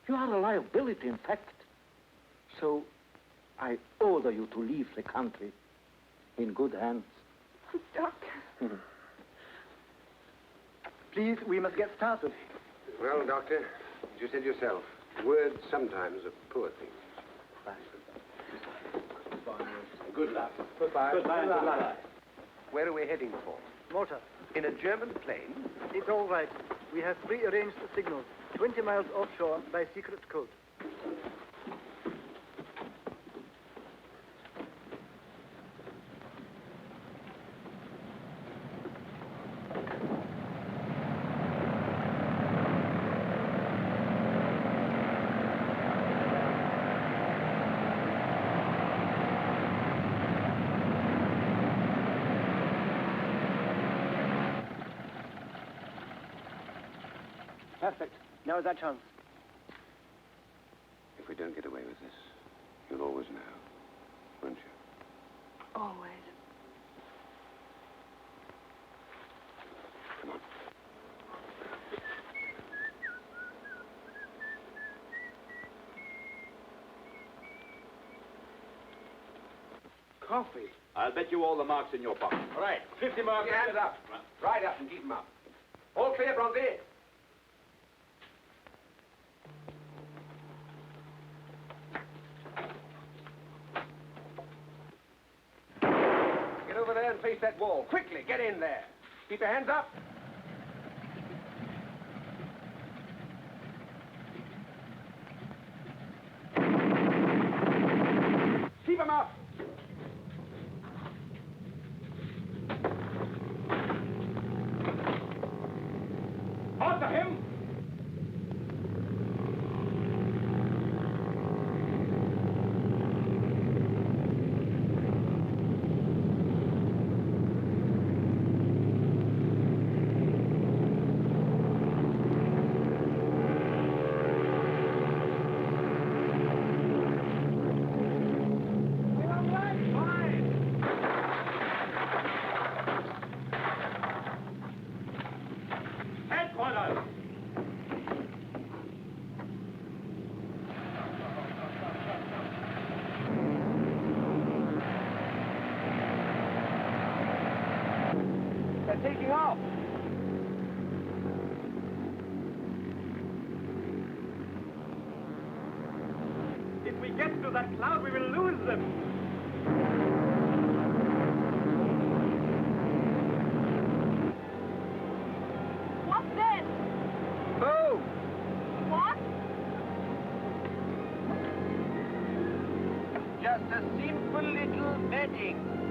You are a liability, in fact. So, I order you to leave the country in good hands. Doctor. Please, we must get started. Well, Doctor, as you said yourself, words sometimes are poor things. Good luck. Goodbye. Goodbye. Good luck. Where are we heading for? Malta. In a German plane? It's all right. We have prearranged signals 20 miles offshore by secret code. Perfect. Now is our chance. If we don't get away with this, you'll always know, won't you? Always. Come on. Coffee. I'll bet you all the marks in your pocket. All right, 50 marks. Your hands up. Right up and keep them up. All clear, Bronzy? Get over there and face that wall. Quickly, get in there. Keep your hands up. Keep them up. After him! They're taking off. If we get to that cloud, we will lose them. What's this? Oh! What? just a simple little wedding.